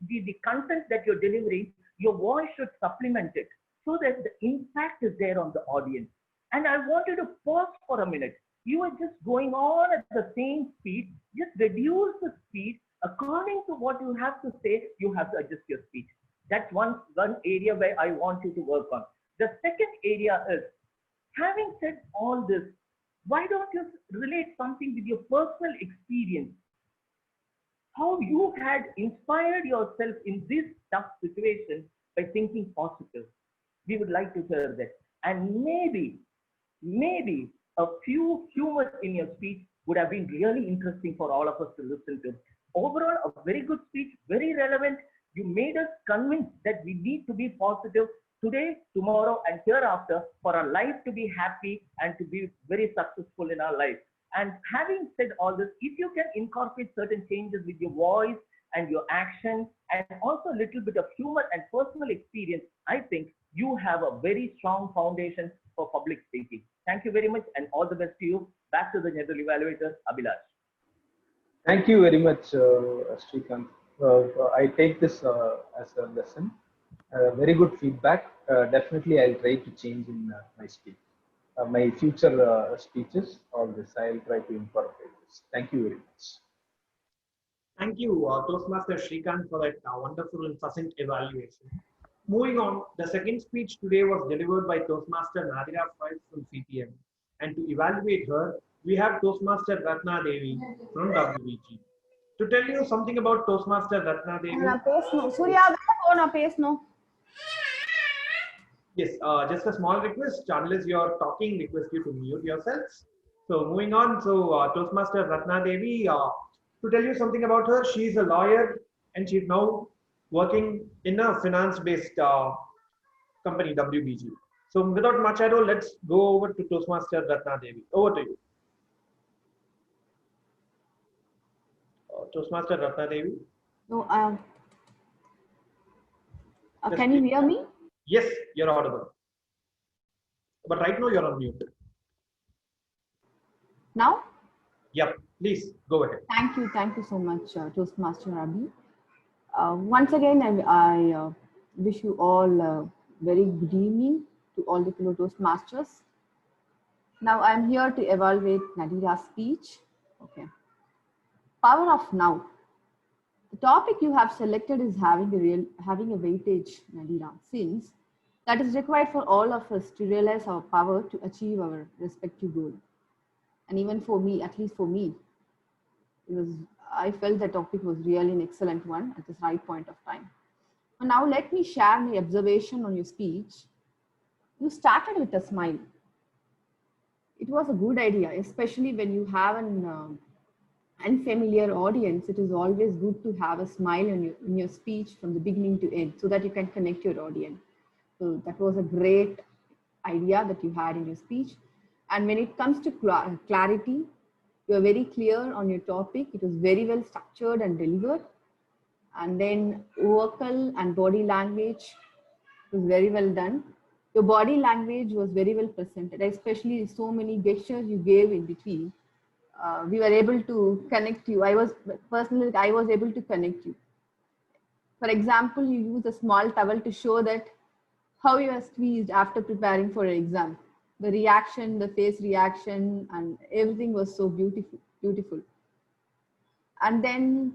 the content that you're delivering, your voice should supplement it so that the impact is there on the audience. And I want you to pause for a minute. You are just going on at the same speed. Just reduce the speed. According to what you have to say, you have to adjust your speech. That's one area where I want you to work on. The second area is, having said all this, why don't you relate something with your personal experience? How you had inspired yourself in this tough situation by thinking positive. We would like to hear that. And maybe a few humor in your speech would have been really interesting for all of us to listen to. Overall, a very good speech, very relevant. You made us convinced that we need to be positive today, tomorrow, and hereafter for our life to be happy and to be very successful in our life. And having said all this, if you can incorporate certain changes with your voice and your action, and also a little bit of humor and personal experience, I think you have a very strong foundation for public speaking. Thank you very much and all the best to you. Back to the general evaluator, Abhilash. Thank you very much, Srikanth. I take this as a lesson. Very good feedback. Definitely, I'll try to change in my speech. My future speeches, all this, I'll try to incorporate this. Thank you very much. Thank you, Toastmaster Srikanth, for that wonderful and succinct evaluation. Moving on, the second speech today was delivered by Toastmaster Nadira Five from CTM. And to evaluate her, we have Toastmaster Ratna Devi from WBG. To tell you something about Toastmaster Ratna Devi. Yes, just a small request, unless you're talking, request you to mute yourselves. So moving on, so Toastmaster Ratna Devi, to tell you something about her, she's a lawyer and she's now working in a finance-based company, WBG. So without much ado, let's go over to Toastmaster Ratna Devi. Over to you. Toastmaster Ratna Devi. No, can you hear me? Yes, you're audible. But right now you're on mute. Now? Yep, please go ahead. Thank you so much, Toastmaster Abhi. Once again, I wish you all a very good evening to all the fellow Toastmasters. Now I'm here to evaluate Nadira's speech. Okay. Power of now. The topic you have selected is having a weightage, Nadira, since that is required for all of us to realize our power to achieve our respective goal. And even for me, at least for me, I felt the topic was really an excellent one at this right point of time. Now let me share my observation on your speech. You started with a smile. It was a good idea, especially when you have an unfamiliar audience. It is always good to have a smile in your speech from the beginning to end so that you can connect your audience. So that was a great idea that you had in your speech. And when it comes to clarity, you are very clear on your topic. It was very well structured and delivered. And then vocal and body language was very well done. Your body language was very well presented, especially so many gestures you gave in between. We were able to connect you. I was able to connect you. For example, you used a small towel to show that how you are squeezed after preparing for an exam. The reaction, the face reaction, and everything was so beautiful. And then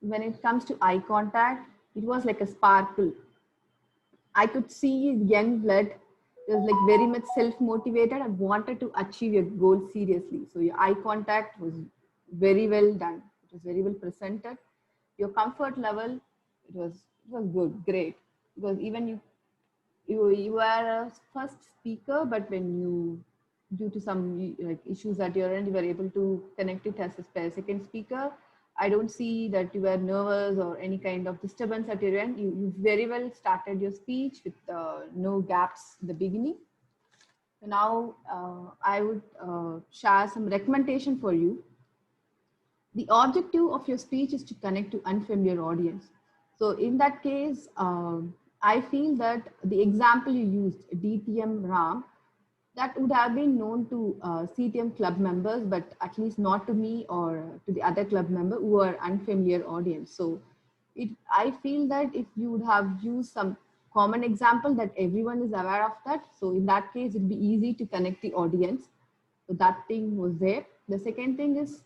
when it comes to eye contact, it was like a sparkle. I could see young blood. It was like very much self-motivated and wanted to achieve your goal seriously. So your eye contact was very well done. It was very well presented. Your comfort level, it was good, great. Because even you were a first speaker, but when you, due to some like issues at your end, you were able to connect it as a second speaker. I don't see that you were nervous or any kind of disturbance at your end. You very well started your speech with no gaps in the beginning. So now I would share some recommendation for you. The objective of your speech is to connect to unfamiliar audience. So in that case, I feel that the example you used, DTM RAM, that would have been known to CTM club members, but at least not to me or to the other club member who are unfamiliar audience. So I feel that if you would have used some common example that everyone is aware of that, so in that case, it'd be easy to connect the audience. So that thing was there. The second thing is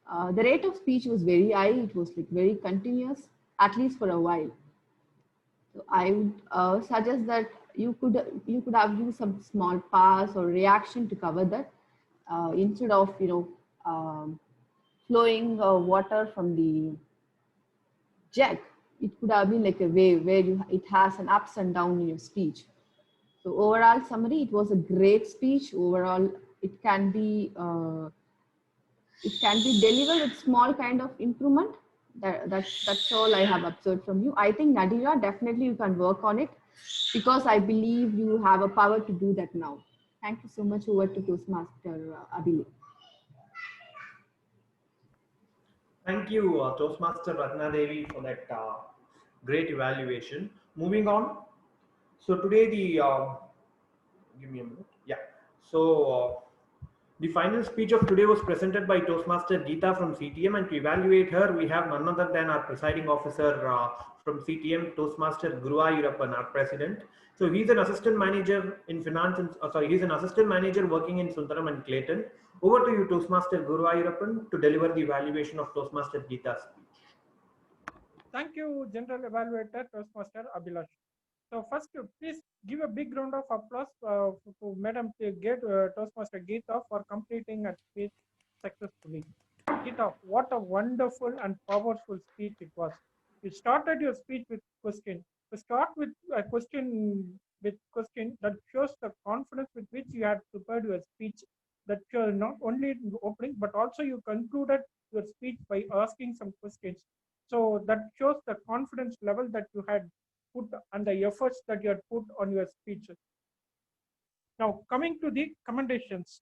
the rate of speech was very high. It was like very continuous, at least for a while. So I would suggest that you could have used some small pause or reaction to cover that instead of flowing water from the jug. It could have been like a wave where it has an ups and down in your speech. So overall summary, it was a great speech. Overall, it can be delivered with small kind of improvement. That's all I have observed from you. I think Nadira, definitely you can work on it because I believe you have a power to do that now. Thank you so much. Over to Toastmaster Abhile. Thank you, Toastmaster Ratna Devi, for that great evaluation. Moving on. So today give me a minute. Yeah. So the final speech of today was presented by Toastmaster Geeta from CTM, and to evaluate her, we have none other than our presiding officer from CTM, Toastmaster Guruvayurappan, our president. So he's an assistant manager in finance, and he's an assistant manager working in Sundaram and Clayton. Over to you, Toastmaster Guruvayurappan, to deliver the evaluation of Toastmaster Geeta's speech. Thank you, General Evaluator Toastmaster Abhilash. So first, please give a big round of applause to Madam Toastmaster Geeta for completing her speech successfully. Geeta, what a wonderful and powerful speech it was. You started your speech with question. To start with a question that shows the confidence with which you had prepared your speech, that you're not only opening, but also you concluded your speech by asking some questions. So that shows the confidence level that you had put and the efforts that you had put on your speech. Now, coming to the commendations.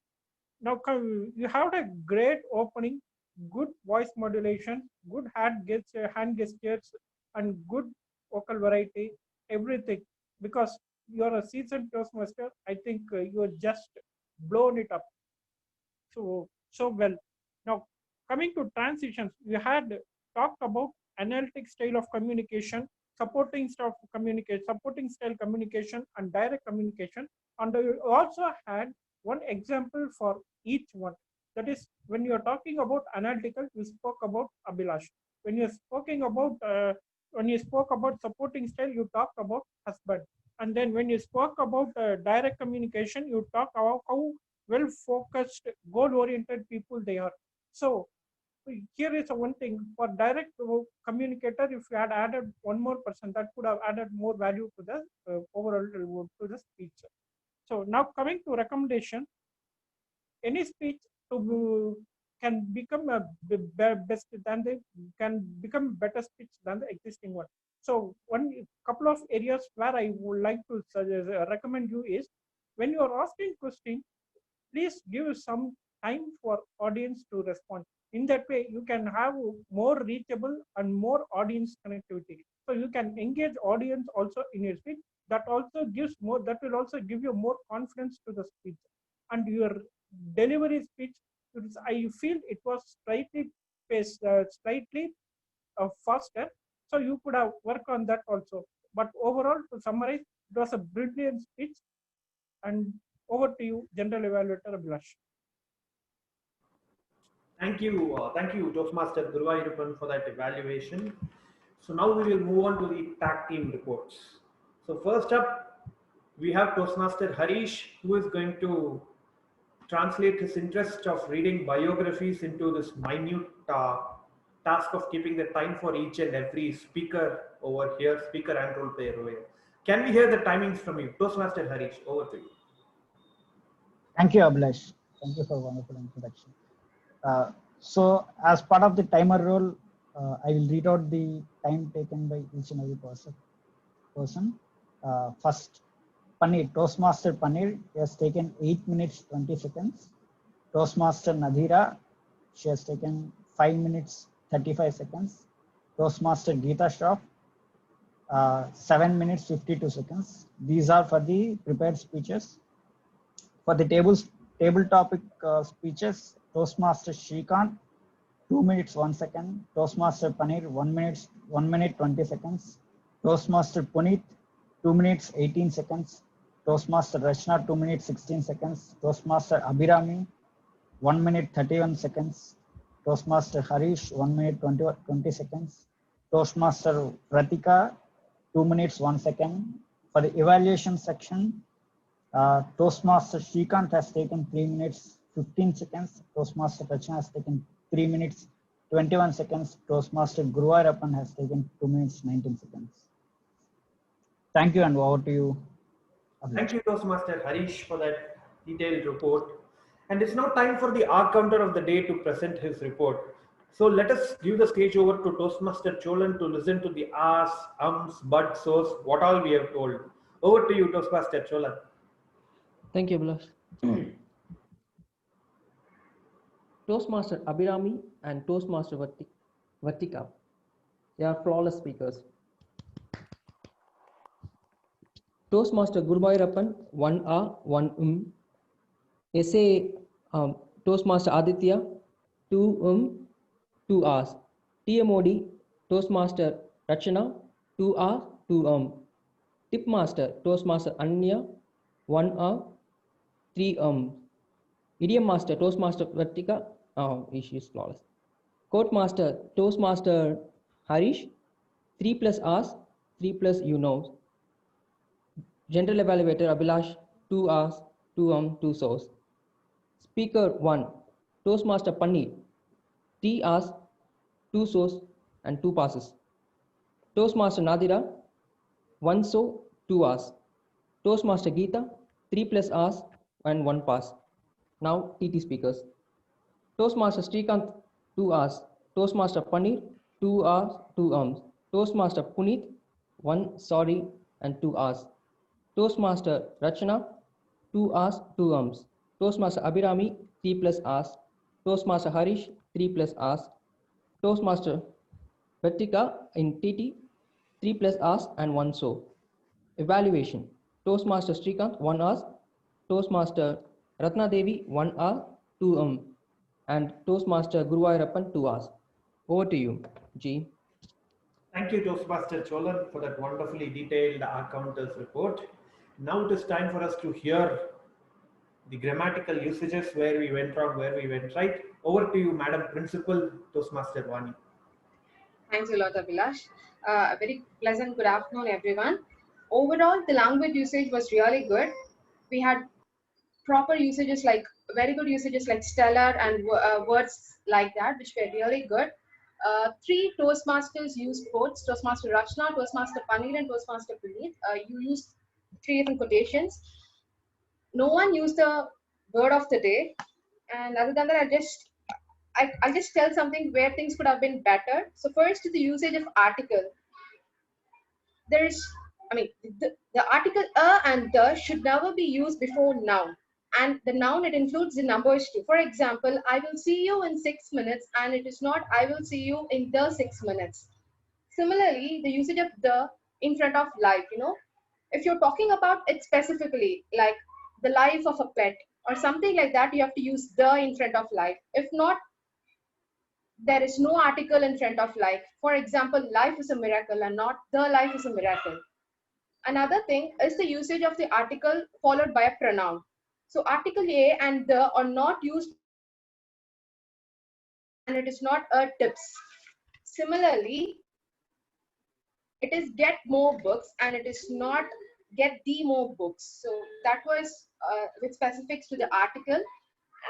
Now, you had a great opening, good voice modulation, good hand gestures, and good vocal variety, everything. Because you're a seasoned Toastmaster, I think you're just blown it up so well. Now, coming to transitions, we had talked about analytic style of communication, supporting style communication, and direct communication. And we also had one example for each one. That is, when you are talking about analytical, we spoke about Abhilash. When you spoke about supporting style, you talked about husband. And then when you spoke about direct communication, you talked about how well-focused, goal-oriented people they are. So here is one thing for direct communicator. If you had added one more person, that could have added more value to the overall to the speech. So now coming to recommendation, any speech to can become a best than the can become better speech than the existing one. So one couple of areas where I would like to suggest, recommend you is when you are asking question, please give some time for audience to respond. In that way, you can have more reachable and more audience connectivity. So you can engage audience also in your speech. That also gives more. That will also give you more confidence to the speech, and your delivery speech. I feel it was slightly paced, slightly faster. So you could have worked on that also. But overall, to summarize, it was a brilliant speech. And over to you, General Evaluator Abhilash. Thank you, Toastmaster Guruvayurappan, for that evaluation. So now we will move on to the tag team reports. So first up, we have Toastmaster Harish, who is going to translate his interest of reading biographies into this minute task of keeping the time for each and every speaker over here, speaker and role player over here. Can we hear the timings from you? Toastmaster Harish, over to you. Thank you, Abhilash. Thank you for a wonderful introduction. So as part of the timer role, I will read out the time taken by each and every person. First, Paneer, Toastmaster Paneer, he has taken 8 minutes 20 seconds. Toastmaster Nadhira, she has taken 5 minutes 35 seconds. Toastmaster Geeta Shroff, 7 minutes 52 seconds. These are for the prepared speeches. For the table topic speeches, Toastmaster Shrikant, 2 minutes 1 second. Toastmaster Paneer, 1 minute 20 seconds. Toastmaster Puneet, 2 minutes 18 seconds. Toastmaster Rachna, 2 minutes 16 seconds. Toastmaster Abhirami, 1 minute 31 seconds. Toastmaster Harish, 1 minute 20 seconds. Toastmaster Pratika, 2 minutes 1 second. For the evaluation section, Toastmaster Shrikant has taken 3 minutes 15 seconds. Toastmaster Rachna has taken 3 minutes 21 seconds. Toastmaster Guruvayurappan has taken 2 minutes 19 seconds. Thank you, and over to you. Thank you, Toastmaster Harish, for that detailed report. And it's now time for the R counter of the day to present his report. So let us give the stage over to Toastmaster Cholan to listen to the R's, ums, buts, so's, what all we have told. Over to you, Toastmaster Cholan. Thank you, Abhilash. Toastmaster Abhirami and Toastmaster Vartika, they are flawless speakers. Toastmaster Guruvayurappan, 1 R, 1 Essay Toastmaster Aditya, 2 2 R's. TMOD Toastmaster Rachana, 2 R, 2 Tipmaster Toastmaster Anya, 1 R, 3 Idiom Master Toastmaster Vartika, she is flawless. Quote Master Toastmaster Harish, 3 plus R's, 3 plus you know. General Evaluator Abhilash, 2 R's, 2 so's. Speaker 1, Toastmaster Paneer, 3 R's, 2 so's and 2 passes. Toastmaster Nadira, 1 so, 2 R's. Toastmaster Geeta, 3 plus R's and 1 pass. Now TT speakers. Toastmaster Shrikant, 2 R's. Toastmaster Paneer, 2 R's, 2 Toastmaster Puneet, 1 sorry and 2 R's. Toastmaster Rachana, 2 R's, 2 Toastmaster Abhirami, 3 plus R's. Toastmaster Harish, 3 plus R's. Toastmaster Vartika in TT, 3 plus R's and 1 so. Evaluation. Toastmaster Shrikant, 1 R's. Toastmaster Ratna Devi, 1 R, 2 and Toastmaster Guruvayurappan, 2 R's. Over to you, G. Thank you, Toastmaster Cholan, for that wonderfully detailed R counters report. Now it is time for us to hear the grammatical usages, where we went wrong, where we went right. Over to you, Madam Principal, Toastmaster Vani. Thanks a lot, Abhilash. A very pleasant good afternoon, everyone. Overall, the language usage was really good. We had proper usages like very good usages like stellar and words like that, which were really good. 3 Toastmasters used quotes: Toastmaster Rachna, Toastmaster Paneer, and Toastmaster Puneet. You used 3 different quotations. No one used the word of the day, and other than that, I'll just tell something where things could have been better. So first, the usage of article. The article a and the should never be used before noun. And the noun, it includes the numbers too. For example, I will see you in 6 minutes, and it is not I will see you in the 6 minutes. Similarly, the usage of the in front of life, if you're talking about it specifically, like the life of a pet or something like that, you have to use the in front of life. If not, there is no article in front of life. For example, life is a miracle and not the life is a miracle. Another thing is the usage of the article followed by a pronoun. So article a and the are not used, and it is not a tips. Similarly, it is get more books and it is not get the more books. So that was with specifics to the article.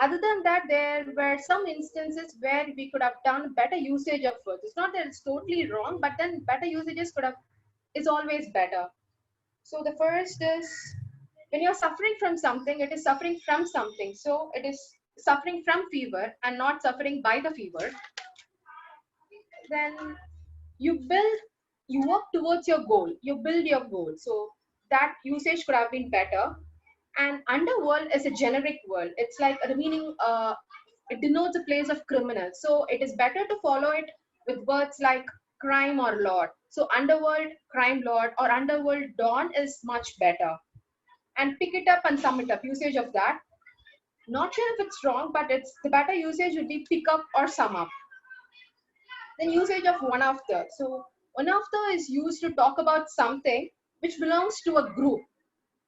Other than that, there were some instances where we could have done better usage of words. It's not that it's totally wrong, but then better usages is always better. So the first is, when you're suffering from something, it is suffering from something. So it is suffering from fever and not suffering by the fever. Then you work towards your goal, you build your goal. So that usage could have been better. And underworld is a generic word. It's like the meaning, it denotes a place of criminals. So it is better to follow it with words like crime or lord. So underworld, crime lord, or underworld dawn is much better. And pick it up and sum it up, usage of that. Not sure if it's wrong, but it's the better usage would be pick up or sum up. Then usage of one after. So one after is used to talk about something which belongs to a group.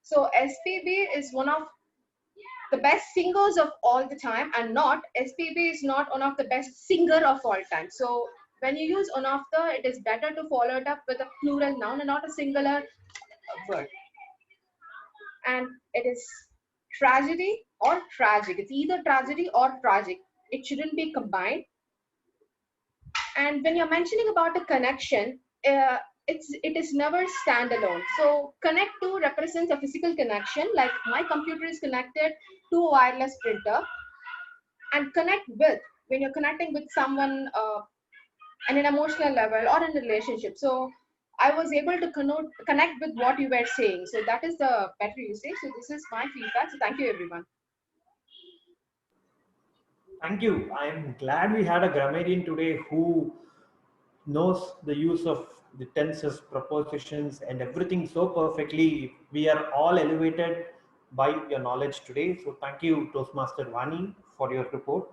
So SPB is one of the best singers of all the time, and not SPB is not one of the best singer of all time. So when you use one after, it is better to follow it up with a plural noun and not a singular word. And it is tragedy or tragic. It's either tragedy or tragic. It shouldn't be combined. And when you're mentioning about a connection, it is never standalone. So connect to represents a physical connection, like my computer is connected to a wireless printer. And connect with, when you're connecting with someone on an emotional level or in a relationship. So I was able to connect with what you were saying. So that is the better usage. So this is my feedback. So thank you, everyone. Thank you. I'm glad we had a grammarian today who knows the use of the tenses, prepositions, and everything so perfectly. We are all elevated by your knowledge today. So thank you, Toastmaster Vani, for your report.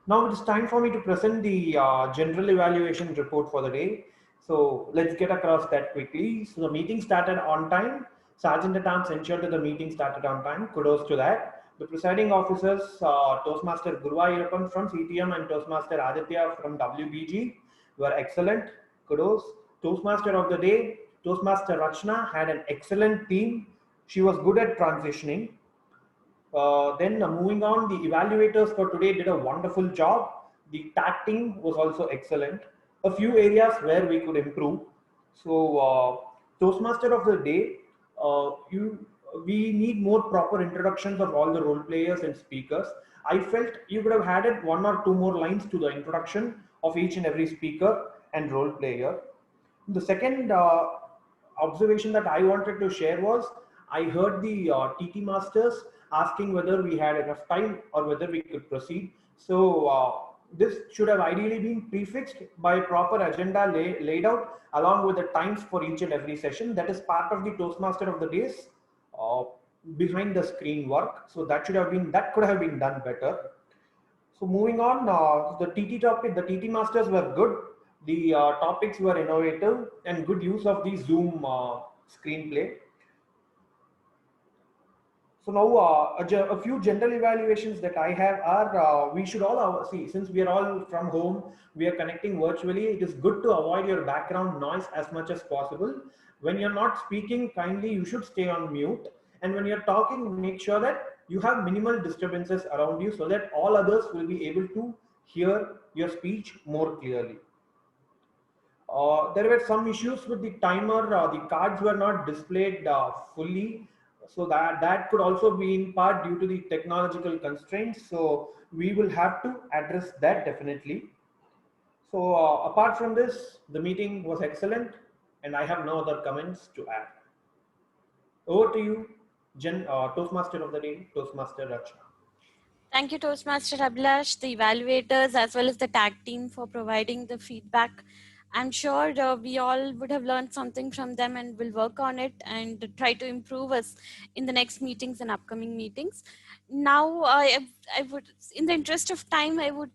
Now it is time for me to present the general evaluation report for the day. So let's get across that quickly. So the meeting started on time. Sergeant at Arms ensured that the meeting started on time. Kudos to that. The presiding officers, Toastmaster Guruvayurappan from CTM and Toastmaster Aditya from WBG, were excellent. Kudos. Toastmaster of the day, Toastmaster Rachna, had an excellent team. She was good at transitioning. Then moving on, the evaluators for today did a wonderful job. The tag team was also excellent. A few areas where we could improve. So Toastmaster of the day, we need more proper introductions of all the role players and speakers. I felt you could have added 1 or 2 more lines to the introduction of each and every speaker and role player. The second observation that I wanted to share was, I heard the TT masters asking whether we had enough time or whether we could proceed. So this should have ideally been prefixed by a proper agenda laid out along with the times for each and every session. That is part of the Toastmaster of the days behind the screen work. So that could have been done better. So moving on, the TT masters were good. The topics were innovative and good use of the Zoom screenplay. So now a few general evaluations that I have are, we should all see, since we are all from home, we are connecting virtually. It is good to avoid your background noise as much as possible. When you're not speaking, kindly you should stay on mute. And when you're talking, make sure that you have minimal disturbances around you so that all others will be able to hear your speech more clearly. There were some issues with the timer. The cards were not displayed fully, so that could also be in part due to the technological constraints. So we will have to address that definitely. So apart from this, the meeting was excellent, and I have no other comments to add. Over to you, Toastmaster of the day, Toastmaster Rachna. Thank you, Toastmaster Abhilash, the evaluators, as well as the tag team for providing the feedback. I'm sure we all would have learned something from them and will work on it and try to improve us in the next meetings and upcoming meetings. Now, I would, in the interest of time, I would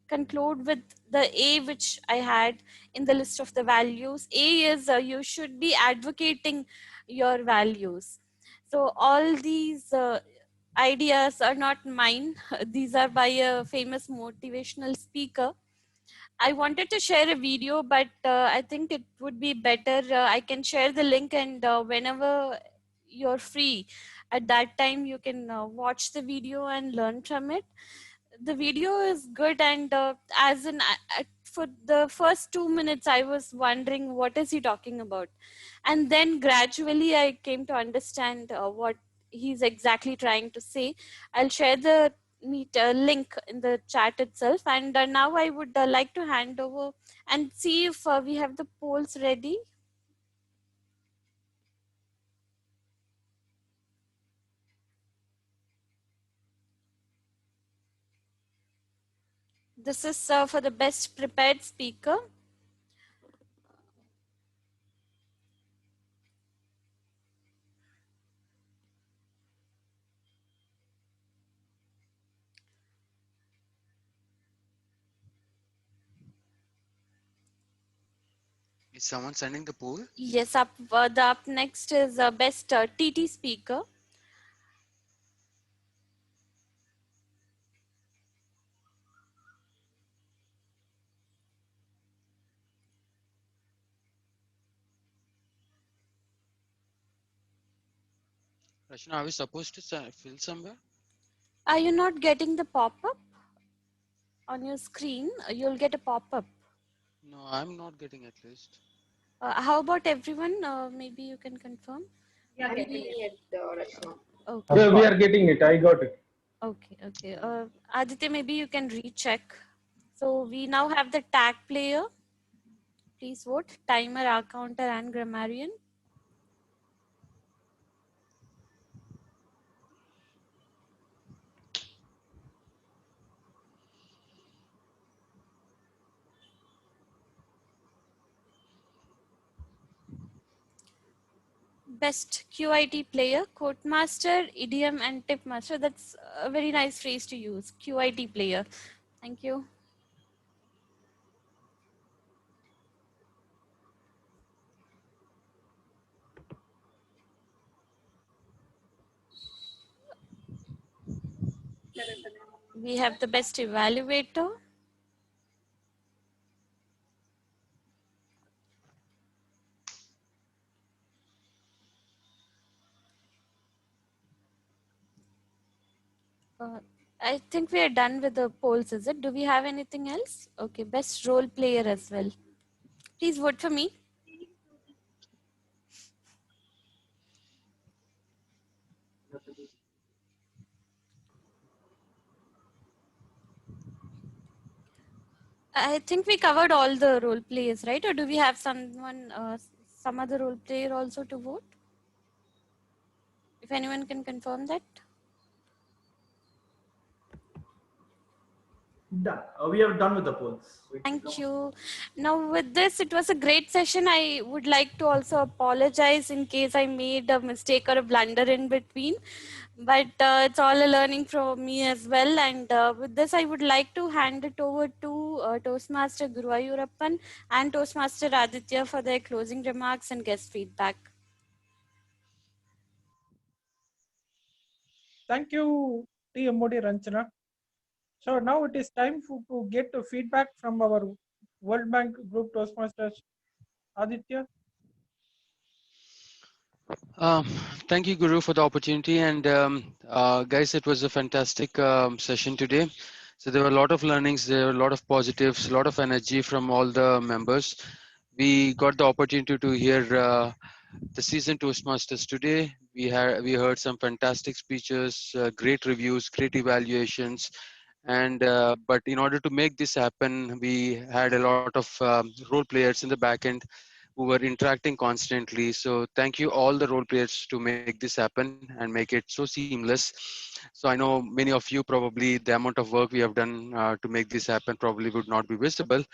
conclude with the A which I had in the list of the values. A is you should be advocating your values. So all these ideas are not mine. These are by a famous motivational speaker. I wanted to share a video, but I think it would be better. I can share the link, and whenever you're free, at that time you can watch the video and learn from it. The video is good, and as in for the first 2 minutes, I was wondering what is he talking about, and then gradually I came to understand what he's exactly trying to say. I'll share the link in the chat itself, and now I would like to hand over and see if we have the polls ready. This is for the best prepared speaker. Is someone sending the poll? Yes, the up next is best TT speaker. Rachna, are we supposed to fill somewhere? Are you not getting the pop-up on your screen? You'll get a pop-up. No, I'm not getting at least. How about everyone? Maybe you can confirm. I'm getting it, Rachna. Okay. Yeah, we are getting it. I got it. Okay. Okay. Aditya, maybe you can recheck. So we now have the tag player. Please vote. Timer, R counter, and grammarian. Best QIT player, quote master, idiom, and tip master. That's a very nice phrase to use. QIT player. Thank you. We have the best evaluator. I think we are done with the polls, is it? Do we have anything else? Okay, best role player as well. Please vote for me. I think we covered all the role players, right? Or do we have someone, some other role player also to vote? If anyone can confirm that. Done. We are done with the polls. Thank you. Now with this, it was a great session. I would like to also apologize in case I made a mistake or a blunder in between, but it's all a learning from me as well. And with this, I would like to hand it over to Toastmaster Guruvayurappan and Toastmaster Aditya for their closing remarks and guest feedback. Thank you, TMOD Ranchana. So now it is time to get feedback from our World Bank Group Toastmasters. Aditya? Um, Thank you, Guru, for the opportunity. And guys, it was a fantastic session today. So there were a lot of learnings, there were a lot of positives, a lot of energy from all the members. We got the opportunity to hear the seasoned Toastmasters today. We heard some fantastic speeches, great reviews, great evaluations, and but in order to make this happen, we had a lot of role players in the back end who were interacting constantly. So thank you all the role players to make this happen and make it so seamless. So I know many of you probably the amount of work we have done to make this happen probably would not be visible,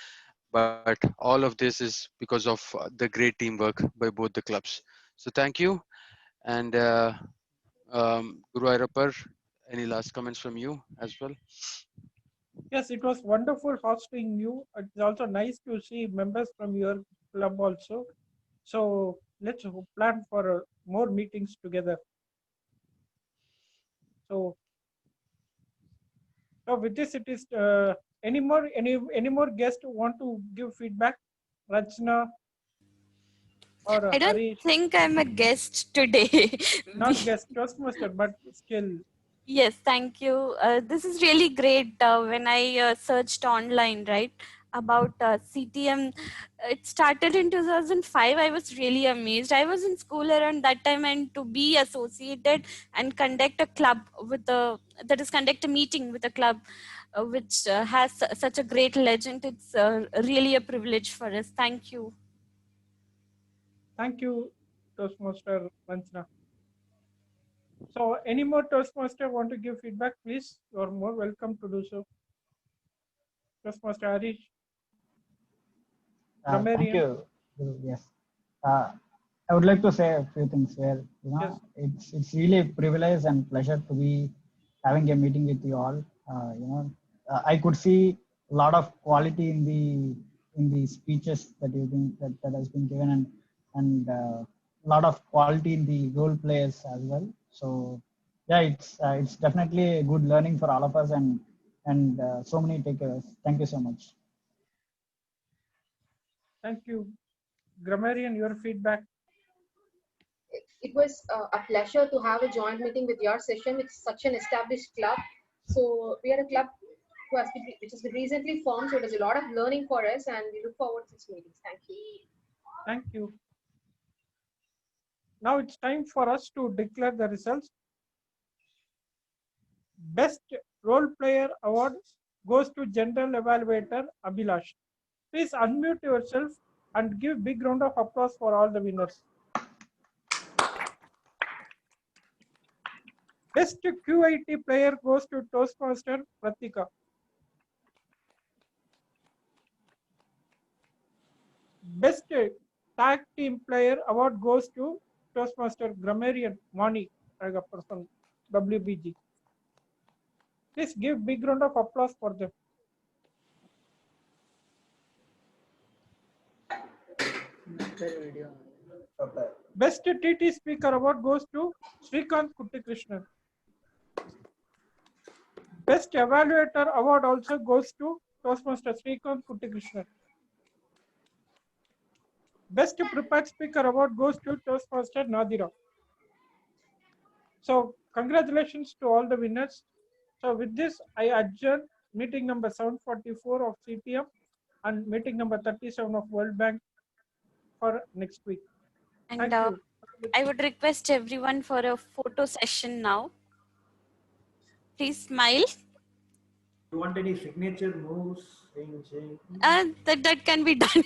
but all of this is because of the great teamwork by both the clubs. So thank you. And Guru Airapar, any last comments from you as well? Yes, it was wonderful hosting you. It's also nice to see members from your club also. So let's plan for more meetings together. So, with this, it is any more guests who want to give feedback? Rachna or I don't Harish? think I'm a guest today. Not guest, Toastmaster, but still. Yes, thank you. This is really great. When I searched online, right, about CTM, it started in 2005. I was really amazed. I was in school around that time, and to be associated and conduct a club with conduct a meeting with a club which has such a great legend, it's really a privilege for us. Thank you. Thank you, Toastmaster Rachna. So, any more Toastmaster want to give feedback, please? You are more welcome to do so. Toastmaster Harish. Thank you. Yes. I would like to say a few things where, Yes. it's really a privilege and pleasure to be having a meeting with you all. I could see a lot of quality in the speeches that that has been given, and a lot of quality in the role players as well. So yeah, it's definitely a good learning for all of us, and so many takeaways. Thank you so much. Thank you. Grammarian, your feedback. It was a pleasure to have a joint meeting with your session. It's such an established club. So we are a club which has been recently formed. So there's a lot of learning for us, and we look forward to these meetings. Thank you. Thank you. Now it's time for us to declare the results. Best Role Player Award goes to General Evaluator Abhilash. Please unmute yourself and give big round of applause for all the winners. Best QIT player goes to Toastmaster Pratika. Best Tag Team Player Award goes to Toastmaster Grammarian Mani person WBG. Please give big round of applause for them. Best TT Speaker Award goes to Srikanth Kuttikrishnan. Best Evaluator Award also goes to Toastmaster Srikanth Kuttikrishnan. Best Prepared Speaker Award goes to Toastmaster Nadira. So congratulations to all the winners. So with this, I adjourn meeting number 744 of CTM and meeting number 37 of World Bank for next week. And I would request everyone for a photo session now. Please smile. Do you want any signature moves? That can be done.